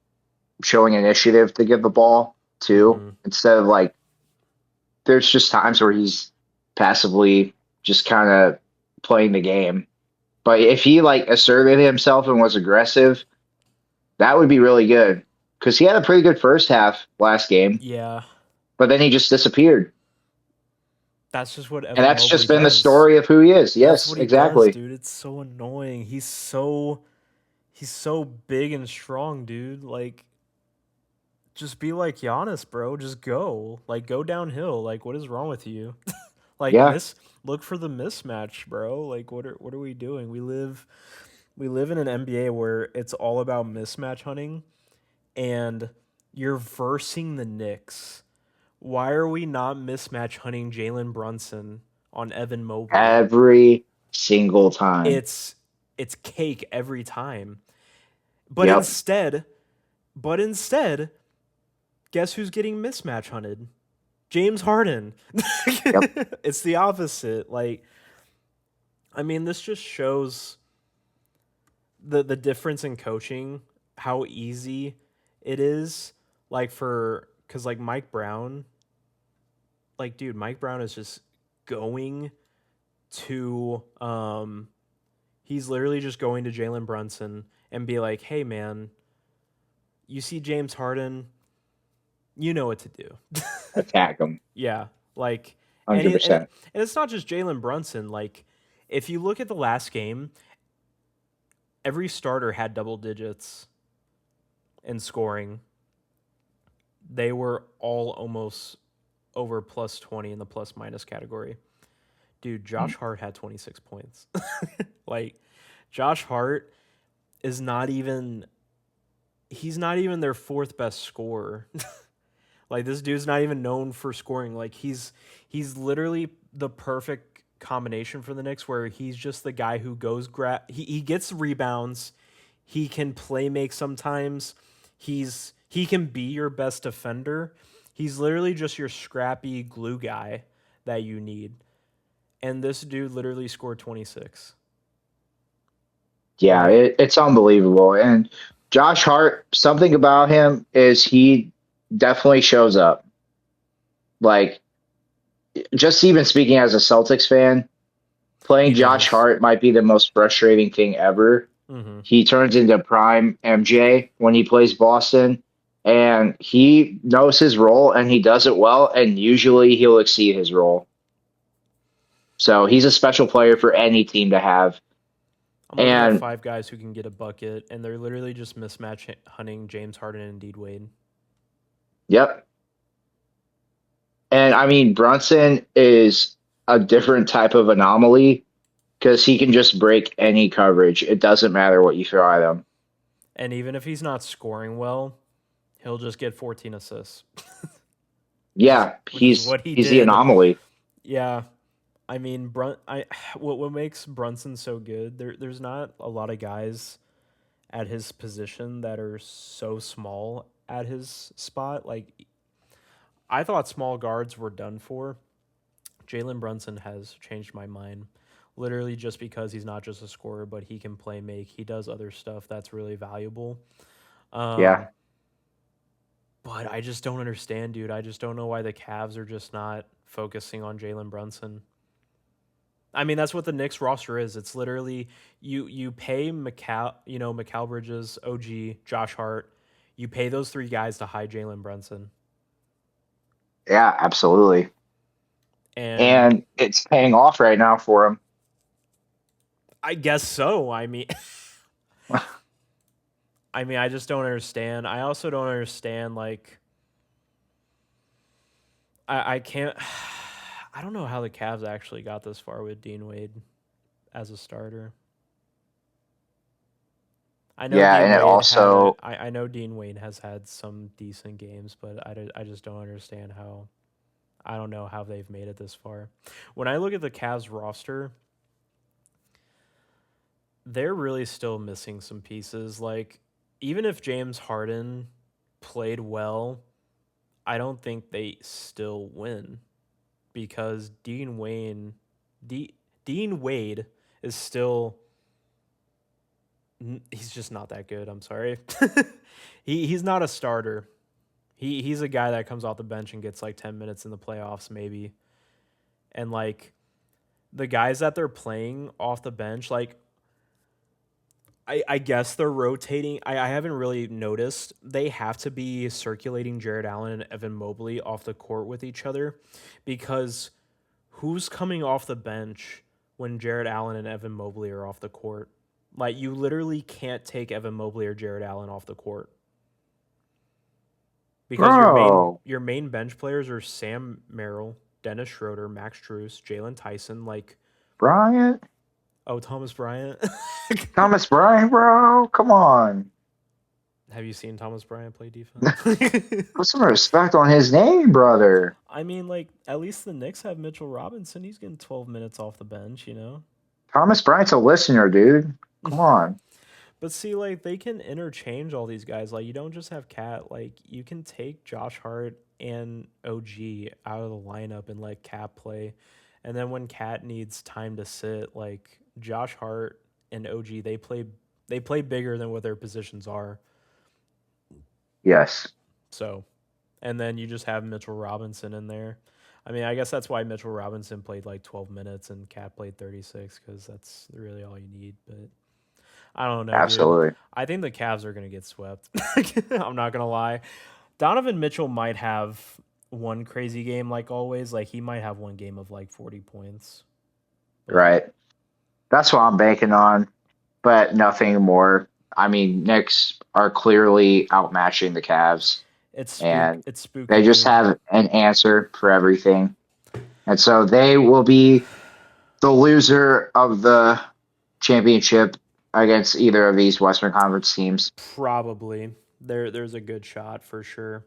showing initiative to give the ball too, Mm-hmm. instead of like there's just times where he's passively just kind of playing the game. But if he like asserted himself and was aggressive, that would be really good because he had a pretty good first half last game, Yeah, but then he just disappeared. that's just what And Evan that's Mobley just been the does. story of who he is. That's Yes, what he does, exactly. dude. It's so annoying. He's so big and strong, dude. Like just be like Giannis, bro. Just go. Like go downhill. Like what is wrong with you? Like Yeah, look for the mismatch, bro. Like what are we doing? We live in an NBA where it's all about mismatch hunting and you're versing the Knicks. Why are we not mismatch hunting Jalen Brunson on Evan Mobley? every single time. It's it's cake every time. But Yep, instead, but instead, guess who's getting mismatch hunted? James Harden. yep. It's the opposite. Like, I mean, this just shows the difference in coaching, how easy it is. Like for because like Mike Brown, like dude, Mike Brown is just going to he's literally just going to Jalen Brunson and be like, hey man, you see James Harden, you know what to do. Attack him Yeah, like, and he, and 100%. and it's not just Jalen Brunson. Like, if you look at the last game, every starter had double digits in scoring. They were all almost over plus 20 in the plus minus category. Dude, Josh Hart had 26 points. Like, Josh Hart is not even he's not even their fourth best scorer. Like this dude's not even known for scoring. Like he's literally the perfect combination for the Knicks where he's just the guy who goes he gets rebounds, he can play make sometimes. He can be your best defender. He's literally just your scrappy glue guy that you need. And this dude literally scored 26. Yeah, Like it's unbelievable. And Josh Hart, something about him is he definitely shows up. Like, just even speaking as a Celtics fan, He playing Josh does. Hart might be the most frustrating thing ever. Hmm. He turns into prime MJ when he plays Boston, and he knows his role and he does it well, and usually he'll exceed his role. So he's a special player for any team to have. I'm looking at And five guys who can get a bucket, and they're literally just mismatch hunting James Harden and Indeed Wade. yep. And I mean, Brunson is a different type of anomaly because he can just break any coverage. It doesn't matter what you throw at him. And even if he's not scoring well, he'll just get 14 assists, which is Yeah, which is he's what he he's the did. anomaly. Yeah, I mean, what makes Brunson so good? There's not a lot of guys at his position that are so small at his spot. Like I thought small guards were done for. Jalen Brunson has changed my mind. Literally just because he's not just a scorer, but he can play make. He does other stuff that's really valuable. Um, Yeah. but I just don't understand, dude. I just don't know why the Cavs are just not focusing on Jalen Brunson. I mean, that's what the Knicks roster is. It's literally you pay Mikal Bridges, OG, Josh Hart. You pay those three guys to hide Jalen Brunson, Yeah, absolutely. and And it's paying off right now for him. I guess so. I just don't understand. I also don't understand. Like, I can't. I don't know how the Cavs actually got this far with Dean Wade as a starter. I know Yeah, Dean and it Wade had. also I know Dean Wade has had some decent games, but I just don't understand how. I don't know how they've made it this far. When I look at the Cavs roster, they're really still missing some pieces. Like, even if James Harden played well, I don't think they still win because Dean Wade is still he's just not that good. I'm sorry. He's not a starter. He's a guy that comes off the bench and gets like 10 minutes in the playoffs maybe. And like the guys that they're playing off the bench, like I guess they're rotating. I haven't really noticed. They have to be circulating Jared Allen and Evan Mobley off the court with each other because who's coming off the bench when Jared Allen and Evan Mobley are off the court? Like you literally can't take Evan Mobley or Jared Allen off the court because bro, your main bench players are Sam Merrill, Dennis Schroeder, Max Strus, Jalen Tyson, like Bryant, Thomas Bryant. Thomas Bryant, bro. Come on. Have you seen Thomas Bryant play defense? Put some respect on his name, brother. I mean, like at least the Knicks have Mitchell Robinson. He's getting 12 minutes off the bench, you know. Thomas Bryant's a listener, dude. Come on. But see, like they can interchange all these guys. Like you don't just have Cat. Like you can take Josh Hart and OG out of the lineup and let Cat play, and then when Cat needs time to sit, like Josh Hart and OG, they play bigger than what their positions are. Yes. So, and then you just have Mitchell Robinson in there. I mean, I guess that's why Mitchell Robinson played like 12 minutes and Cat played 36 because that's really all you need. But I don't know, dude. Absolutely. I think the Cavs are gonna get swept. I'm not gonna lie. Donovan Mitchell might have one crazy game like always. Like he might have one game of like 40 points. But Right. That's what I'm banking on, but nothing more. I mean, Knicks are clearly outmatching the Cavs, and it's spooky, they just dude. have an answer for everything. And so they will be the loser of the championship against either of these Western Conference teams. Probably. There's a good shot for sure.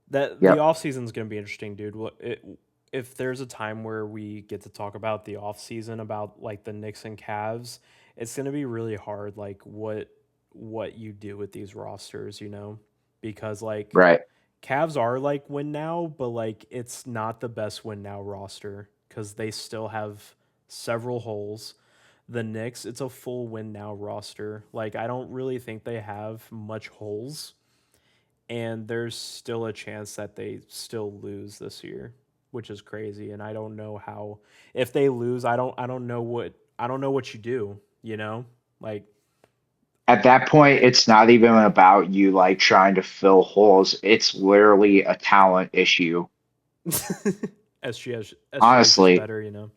That the Yep. off season is going to be interesting, dude. If there's a time where we get to talk about the off season about like the Knicks and Cavs, it's going to be really hard like what you do with these rosters, you know? Because like Right. Cavs are like win now, but like it's not the best win now roster cuz they still have several holes. The Knicks, it's a full win now roster. Like I don't really think they have much holes, and there's still a chance that they still lose this year, which is crazy. And I don't know how if they lose, I don't know what you do, you know? Like At that point, it's not even about you like trying to fill holes. It's literally a talent issue. SGA is just Honestly, better, you know.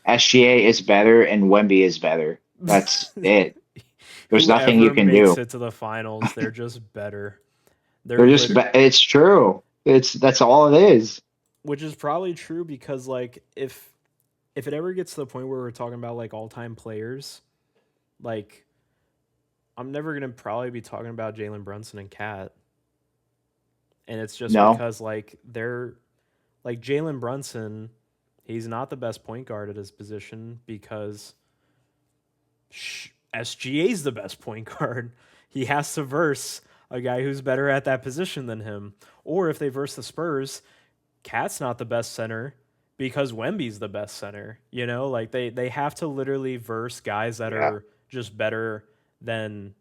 SGA is better and Wemby is better. That's it. There's nothing you Whoever can makes do. it to the finals, they're just better. They're They're just. lit It's true. That's all it is. which is probably true because like if it ever gets to the point where we're talking about like all-time players, like I'm never going to probably be talking about Jalen Brunson and Cat. And it's just No, because like they're like Jalen Brunson, he's not the best point guard at his position because SGA's the best point guard. He has to verse a guy who's better at that position than him. Or if they verse the Spurs, Cat's not the best center because Wemby's the best center. You know, like they have to literally verse guys that yeah, are just better than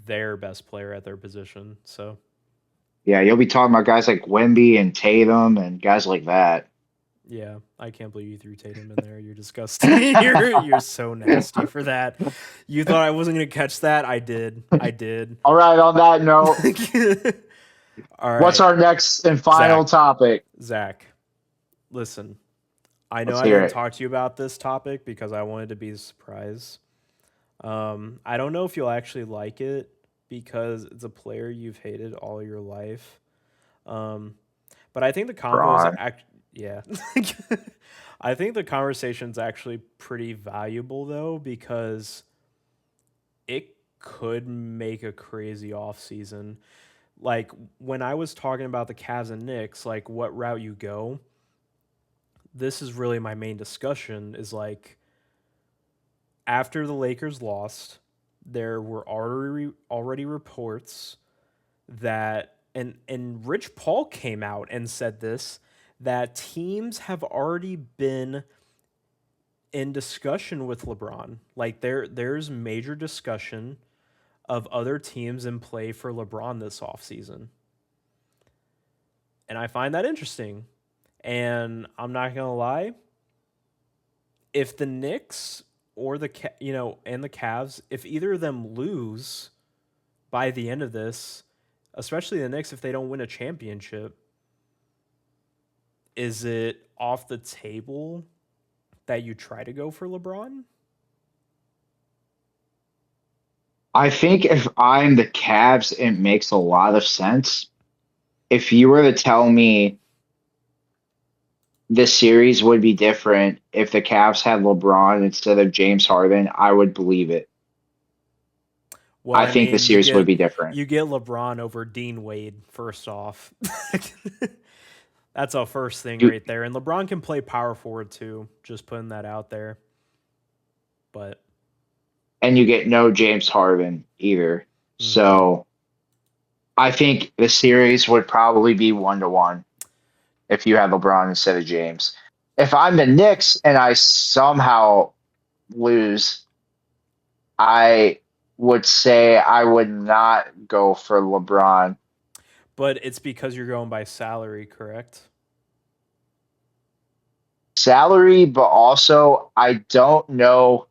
their best player at their position. So yeah. You'll be talking about guys like Wemby and Tatum and guys like that. yeah, I can't believe you threw Tatum in there. You're disgusting. you're so nasty for that. You thought I wasn't gonna catch that? I did. I did. All right. On that note, All what's right, our next and final Zach. topic? Zach, listen. I know Let's I hear didn't it. talk to you about this topic because I wanted to be a surprise. I don't know if you'll actually like it because it's a player you've hated all your life. Um, but I think the convo is Braun. yeah. I think the conversation's actually pretty valuable though because it could make a crazy off season. Like when I was talking about the Cavs and Knicks, like what route you go, this is really my main discussion is like after the Lakers lost, there were already reports that and Rich Paul came out and said this that teams have already been in discussion with LeBron. Like there's major discussion of other teams in play for LeBron this offseason. And I find that interesting. And I'm not going to lie, if the Knicks or and the Cavs, if either of them lose by the end of this, especially the Knicks if they don't win a championship, is it off the table that you try to go for LeBron? I think if I'm the Cavs, it makes a lot of sense. If you were to tell me this series would be different if the Cavs had LeBron instead of James Harden, I would believe it. Well, I I think the mean, series would be different. you get LeBron over Dean Wade first off. That's a first thing You right there. And LeBron can play power forward too. Just putting that out there. But and you get no James Harden either. mhm. So I think the series would probably be 1-1 if you had LeBron instead of James. If I'm the Knicks and I somehow lose, I would say I would not go for LeBron. But it's because you're going by salary, correct? Salary, but also I don't know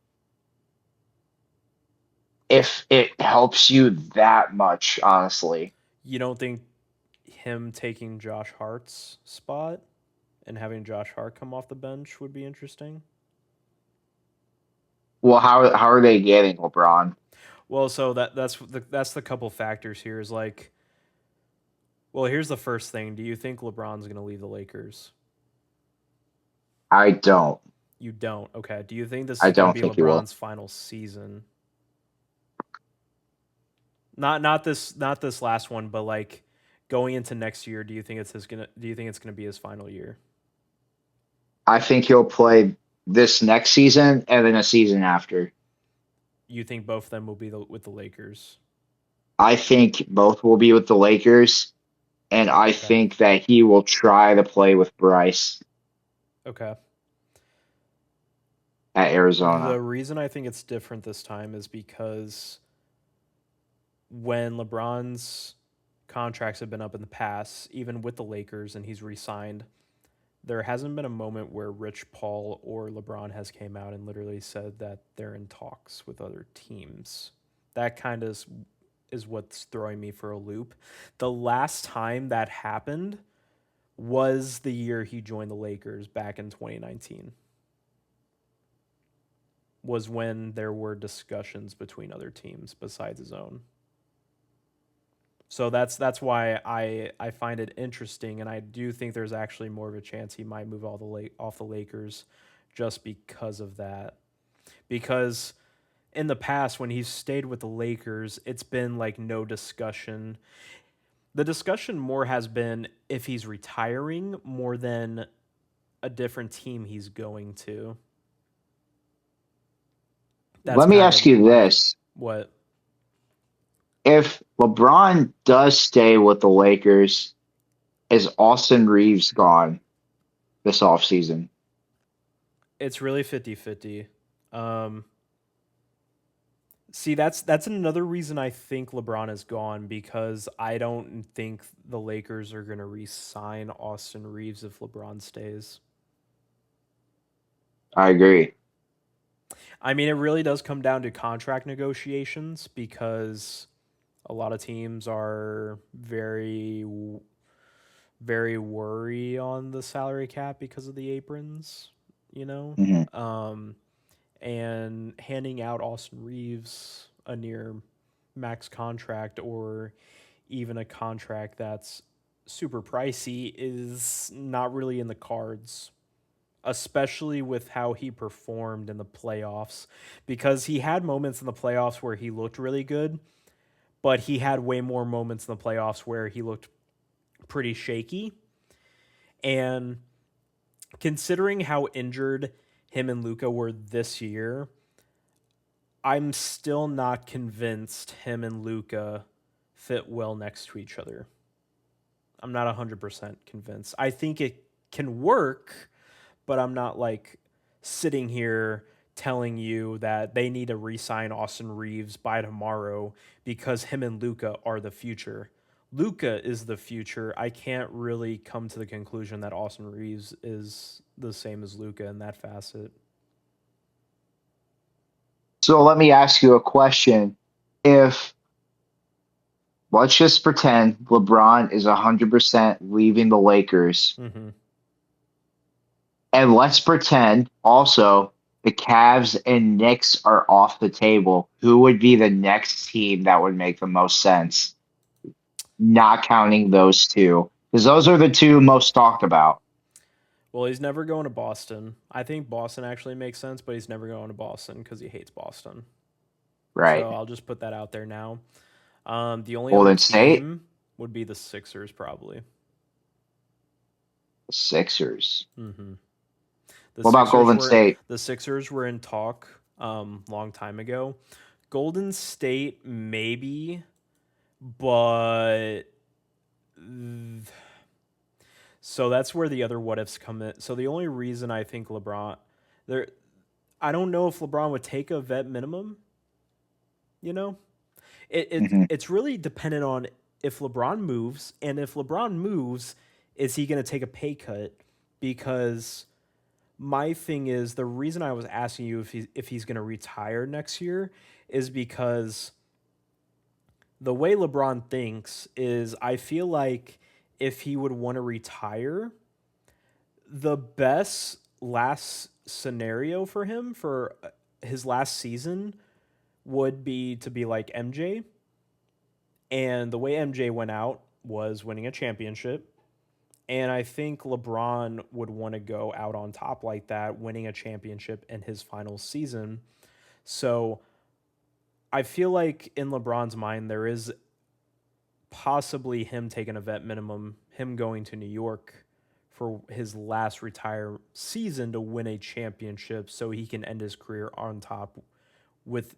if it helps you that much, honestly. You don't think him taking Josh Hart's spot and having Josh Hart come off the bench would be interesting? Well, how are they getting LeBron? Well, so that's the couple factors here is like, well, here's the first thing. Do you think LeBron's going to leave the Lakers? I don't. You don't. Okay. Do you think this I is going to don't be think he will. LeBron's final season? Not this last one, but like going into next year, do you think it's gonna be his final year? I think he'll play this next season and then a season after. You think both of them will be with the Lakers? I think both will be with the Lakers, and I Okay. think that he will try to play with Bryce. Okay. at The Arizona. reason I think it's different this time is because when LeBron's contracts have been up in the past, even with the Lakers, and he's re-signed, there hasn't been a moment where Rich Paul or LeBron has came out and literally said that they're in talks with other teams. That kind of is what's throwing me for a loop. The last time that happened was the year he joined the Lakers back in 2019. Was when there were discussions between other teams besides his own. So that's why I find it interesting, and I do think there's actually more of a chance he might move off the Lakers, just because of that. Because in the past, when he's stayed with the Lakers, it's been like no discussion. The discussion more has been if he's retiring more than a different team he's going to. That's Let me kind ask of you my this. what. If LeBron does stay with the Lakers, is Austin Reeves gone this offseason? It's really 50-50. Um, See, that's another reason I think LeBron is gone, because I don't think the Lakers are going to re-sign Austin Reeves if LeBron stays. I agree. I mean, it really does come down to contract negotiations, because a lot of teams are very worried on the salary cap because of the aprons, you know? Hmm. Um, and handing out Austin Reeves a near max contract, or even a contract that's super pricey, is not really in the cards, especially with how he performed in the playoffs, because he had moments in the playoffs where he looked really good, but he had way more moments in the playoffs where he looked pretty shaky. And considering how injured him and Luka were this year, I'm still not convinced him and Luka fit well next to each other. I'm not 100% convinced. I think it can work, but I'm not like sitting here telling you that they need to re-sign Austin Reeves by tomorrow because him and Luka are the future. Luka is the future. I can't really come to the conclusion that Austin Reeves is the same as Luka in that facet. So let me ask you a question. If let's just pretend LeBron is 100% leaving the Lakers, Mm-hmm. and let's pretend also the Cavs and Knicks are off the table, who would be the next team that would make the most sense? Not counting those two, because those are the two most talked about, Well, he's never going to Boston. I think Boston actually makes sense, but he's never going to Boston because he hates Boston. right? So I'll just put that out there now. The only other Golden State, team would be the Sixers, probably. the Sixers. Hmm. The What about Sixers Golden were State? the Sixers were in talk long time ago. Golden State maybe, but so that's where the other what ifs come in. So the only reason I think LeBron there, I don't know if LeBron would take a vet minimum. You know, Hmm. it's really dependent on if LeBron moves, and if LeBron moves, is he going to take a pay cut? Because my thing is, the reason I was asking you if he's going to retire next year is because the way LeBron thinks is, I feel like if he would want to retire, the best last scenario for him for his last season would be to be like MJ. And the way MJ went out was winning a championship. And I think LeBron would want to go out on top like that, winning a championship in his final season. So I feel like in LeBron's mind, there is possibly him taking a vet minimum, him going to New York for his last retire season to win a championship so he can end his career on top with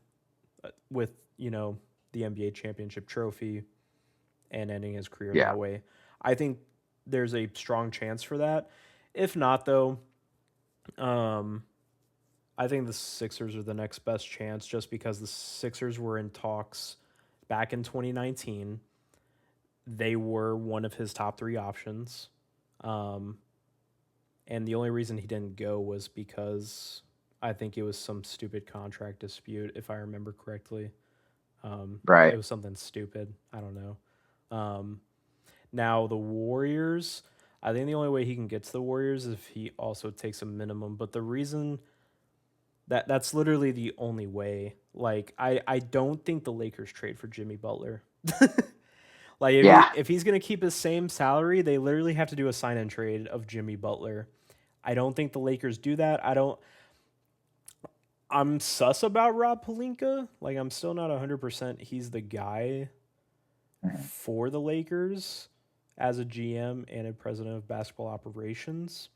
with the NBA championship trophy, and ending his career Yeah. that way. I think there's a strong chance for that. If not, though, um, I think the Sixers are the next best chance just because the Sixers were in talks back in 2019. They were one of his top three options. Um, and the only reason he didn't go was because I think it was some stupid contract dispute, if I remember correctly. It Right. was something stupid. I don't know. Um, Now the Warriors, I think the only way he can get to the Warriors is if he also takes a minimum. But the reason that's literally the only way. Like I don't think the Lakers trade for Jimmy Butler. Like Yeah. if he's gonna keep his same salary, they literally have to do a sign and trade of Jimmy Butler. I don't think the Lakers do that. I'm sus about Rob Pelinka. Like I'm still not 100% he's the guy Mhm. for the Lakers as a GM and a president of basketball operations.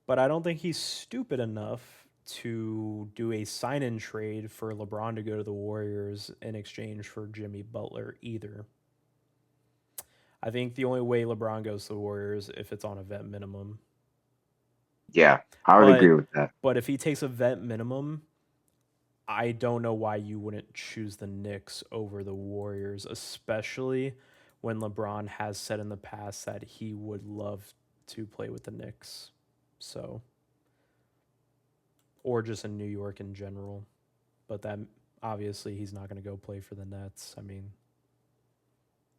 But I don't think he's stupid enough to do a sign in trade for LeBron to go to the Warriors in exchange for Jimmy Butler either. I think the only way LeBron goes to the Warriors if it's on a vet minimum. Yeah. I would agree But with that. but if he takes a vet minimum, I don't know why you wouldn't choose the Knicks over the Warriors, especially when LeBron has said in the past that he would love to play with the Knicks. So, or just in New York in general. But that obviously he's not going to go play for the Nets. I mean,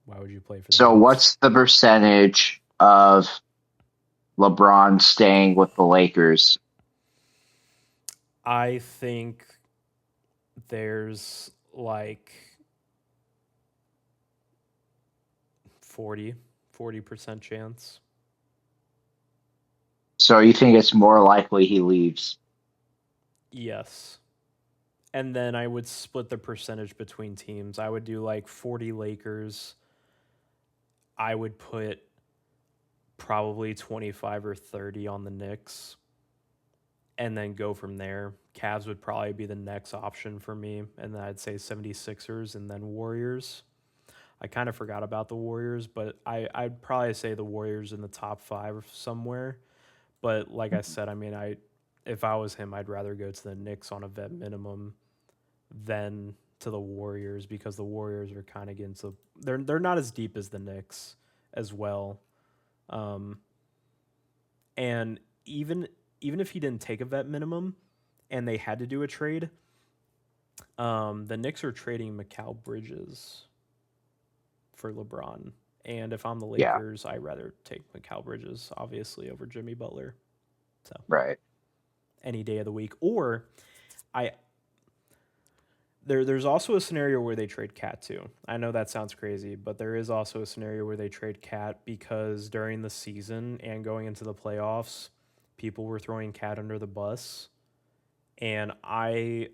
why would you play for the So Nets? what's the percentage of LeBron staying with the Lakers? I think there's like 40% chance. So you think it's more likely he leaves? Yes. And then I would split the percentage between teams. I would do like 40 Lakers. I would put probably 25 or 30 on the Knicks and then go from there. Cavs would probably be the next option for me. And then I'd say 76ers and then Warriors. I kind of forgot about the Warriors, but I'd probably say the Warriors in the top five somewhere. But like I said, I mean, if I was him, I'd rather go to the Knicks on a vet minimum than to the Warriors because the Warriors are kind of getting to they're not as deep as the Knicks as well. Um, and even if he didn't take a vet minimum and they had to do a trade, the Knicks are trading Mikal Bridges for LeBron. And if I'm the Yeah. Lakers, I'd rather take Mikal Bridges, obviously, over Jimmy Butler. So Right. any day of the week. Or I there's also a scenario where they trade Cat too. I know that sounds crazy, but there is also a scenario where they trade Cat because during the season and going into the playoffs, people were throwing Cat under the bus, and I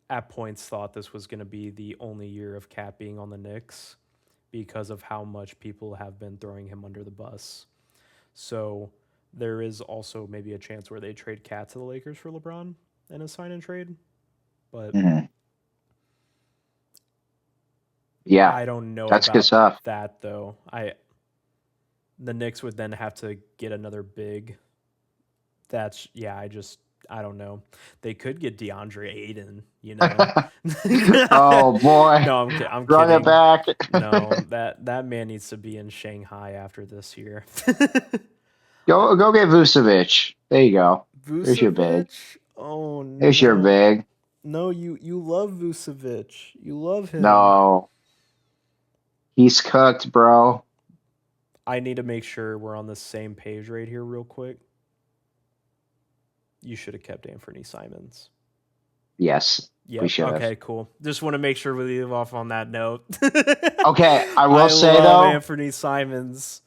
at points thought this was going to be the only year of Cat being on the Knicks because of how much people have been throwing him under the bus. So there is also maybe a chance where they trade Cat to the Lakers for LeBron in a sign and trade, but Mhm. Yeah. I don't know That's good about stuff. that though. The Knicks would then have to get another big. I don't know. They could get DeAndre Ayton, you know. Oh boy. No, I'm Run it kidding. back. No, that man needs to be in Shanghai after this year. Go get Vucevic. There you go. There's your big. Vucevic? Oh There's your no. big. No, you love Vucevic. You love him. No. He's cooked, bro. I need to make sure we're on the same page right here, real quick. You should have kept Anthony Simons. Yes. We Yep. should have. Okay, cool. Just want to make sure we leave off on that note. Okay, I will I say love though, Anthony Simons.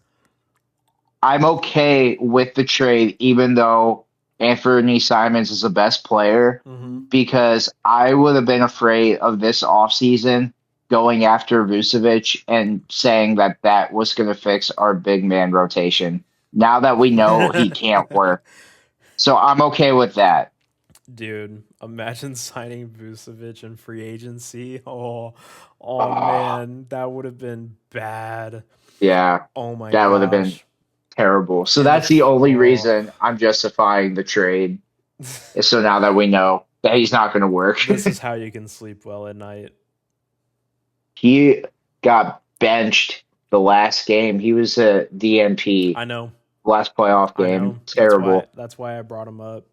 I'm okay with the trade, even though Anthony Simons is the best player, Mm-hmm. because I would have been afraid of this offseason going after Vucevic and saying that that was going to fix our big man rotation. Now that we know he can't work. So I'm okay with that. Dude, imagine signing Vucevic in free agency. Oh Ah, man, that would have been bad. yeah, Oh my that would have been gosh. terrible. So And that's the only reason I'm justifying the trade. Is so now that we know. that he's not going to work. This is how you can sleep well at night. He got benched the last game. He was a DNP I know. last playoff I game. know. Terrible. That's why I brought him up.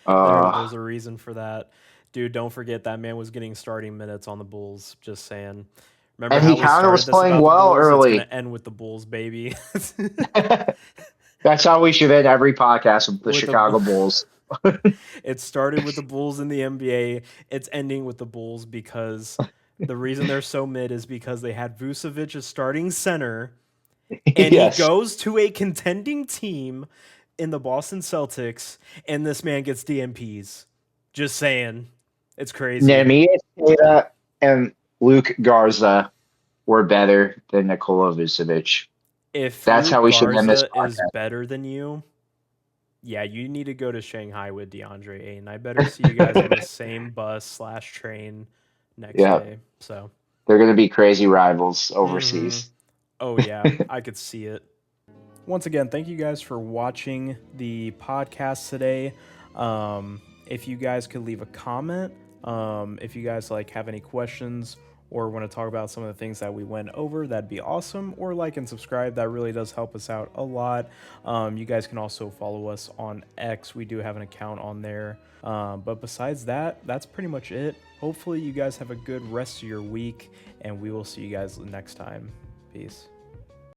Uh, There's a reason for that. Dude, don't forget that man was getting starting minutes on the Bulls. Just saying. Remember and how he we kind of started was this playing about the well Bulls? It's early. going to end with the Bulls, baby. That's how we should end every podcast with the With the- Chicago Bulls. It started with the Bulls in the NBA. It's ending with the Bulls because the reason they're so mid is because they had Vucevic as starting center, and Yes. he goes to a contending team in the Boston Celtics, and this man gets DMPs. Just saying. It's crazy. Nemi Espada and Luke Garza were better than Nikola Vucevic. If That's Luke how we should end this Garza is podcast. better than you, yeah, you need to go to Shanghai with DeAndre Ayton. I better see you guys on the same bus / train next Yeah. day. So, They're going to be crazy rivals overseas. oh yeah, I could see it. Once again, thank you guys for watching the podcast today. If you guys could leave a comment, if you guys have any questions or want to talk about some of the things that we went over, that'd be awesome. Or like and subscribe, that really does help us out a lot. You guys can also follow us on X. We do have an account on there. But besides that, that's pretty much it. Hopefully you guys have a good rest of your week, and we will see you guys next time. Peace.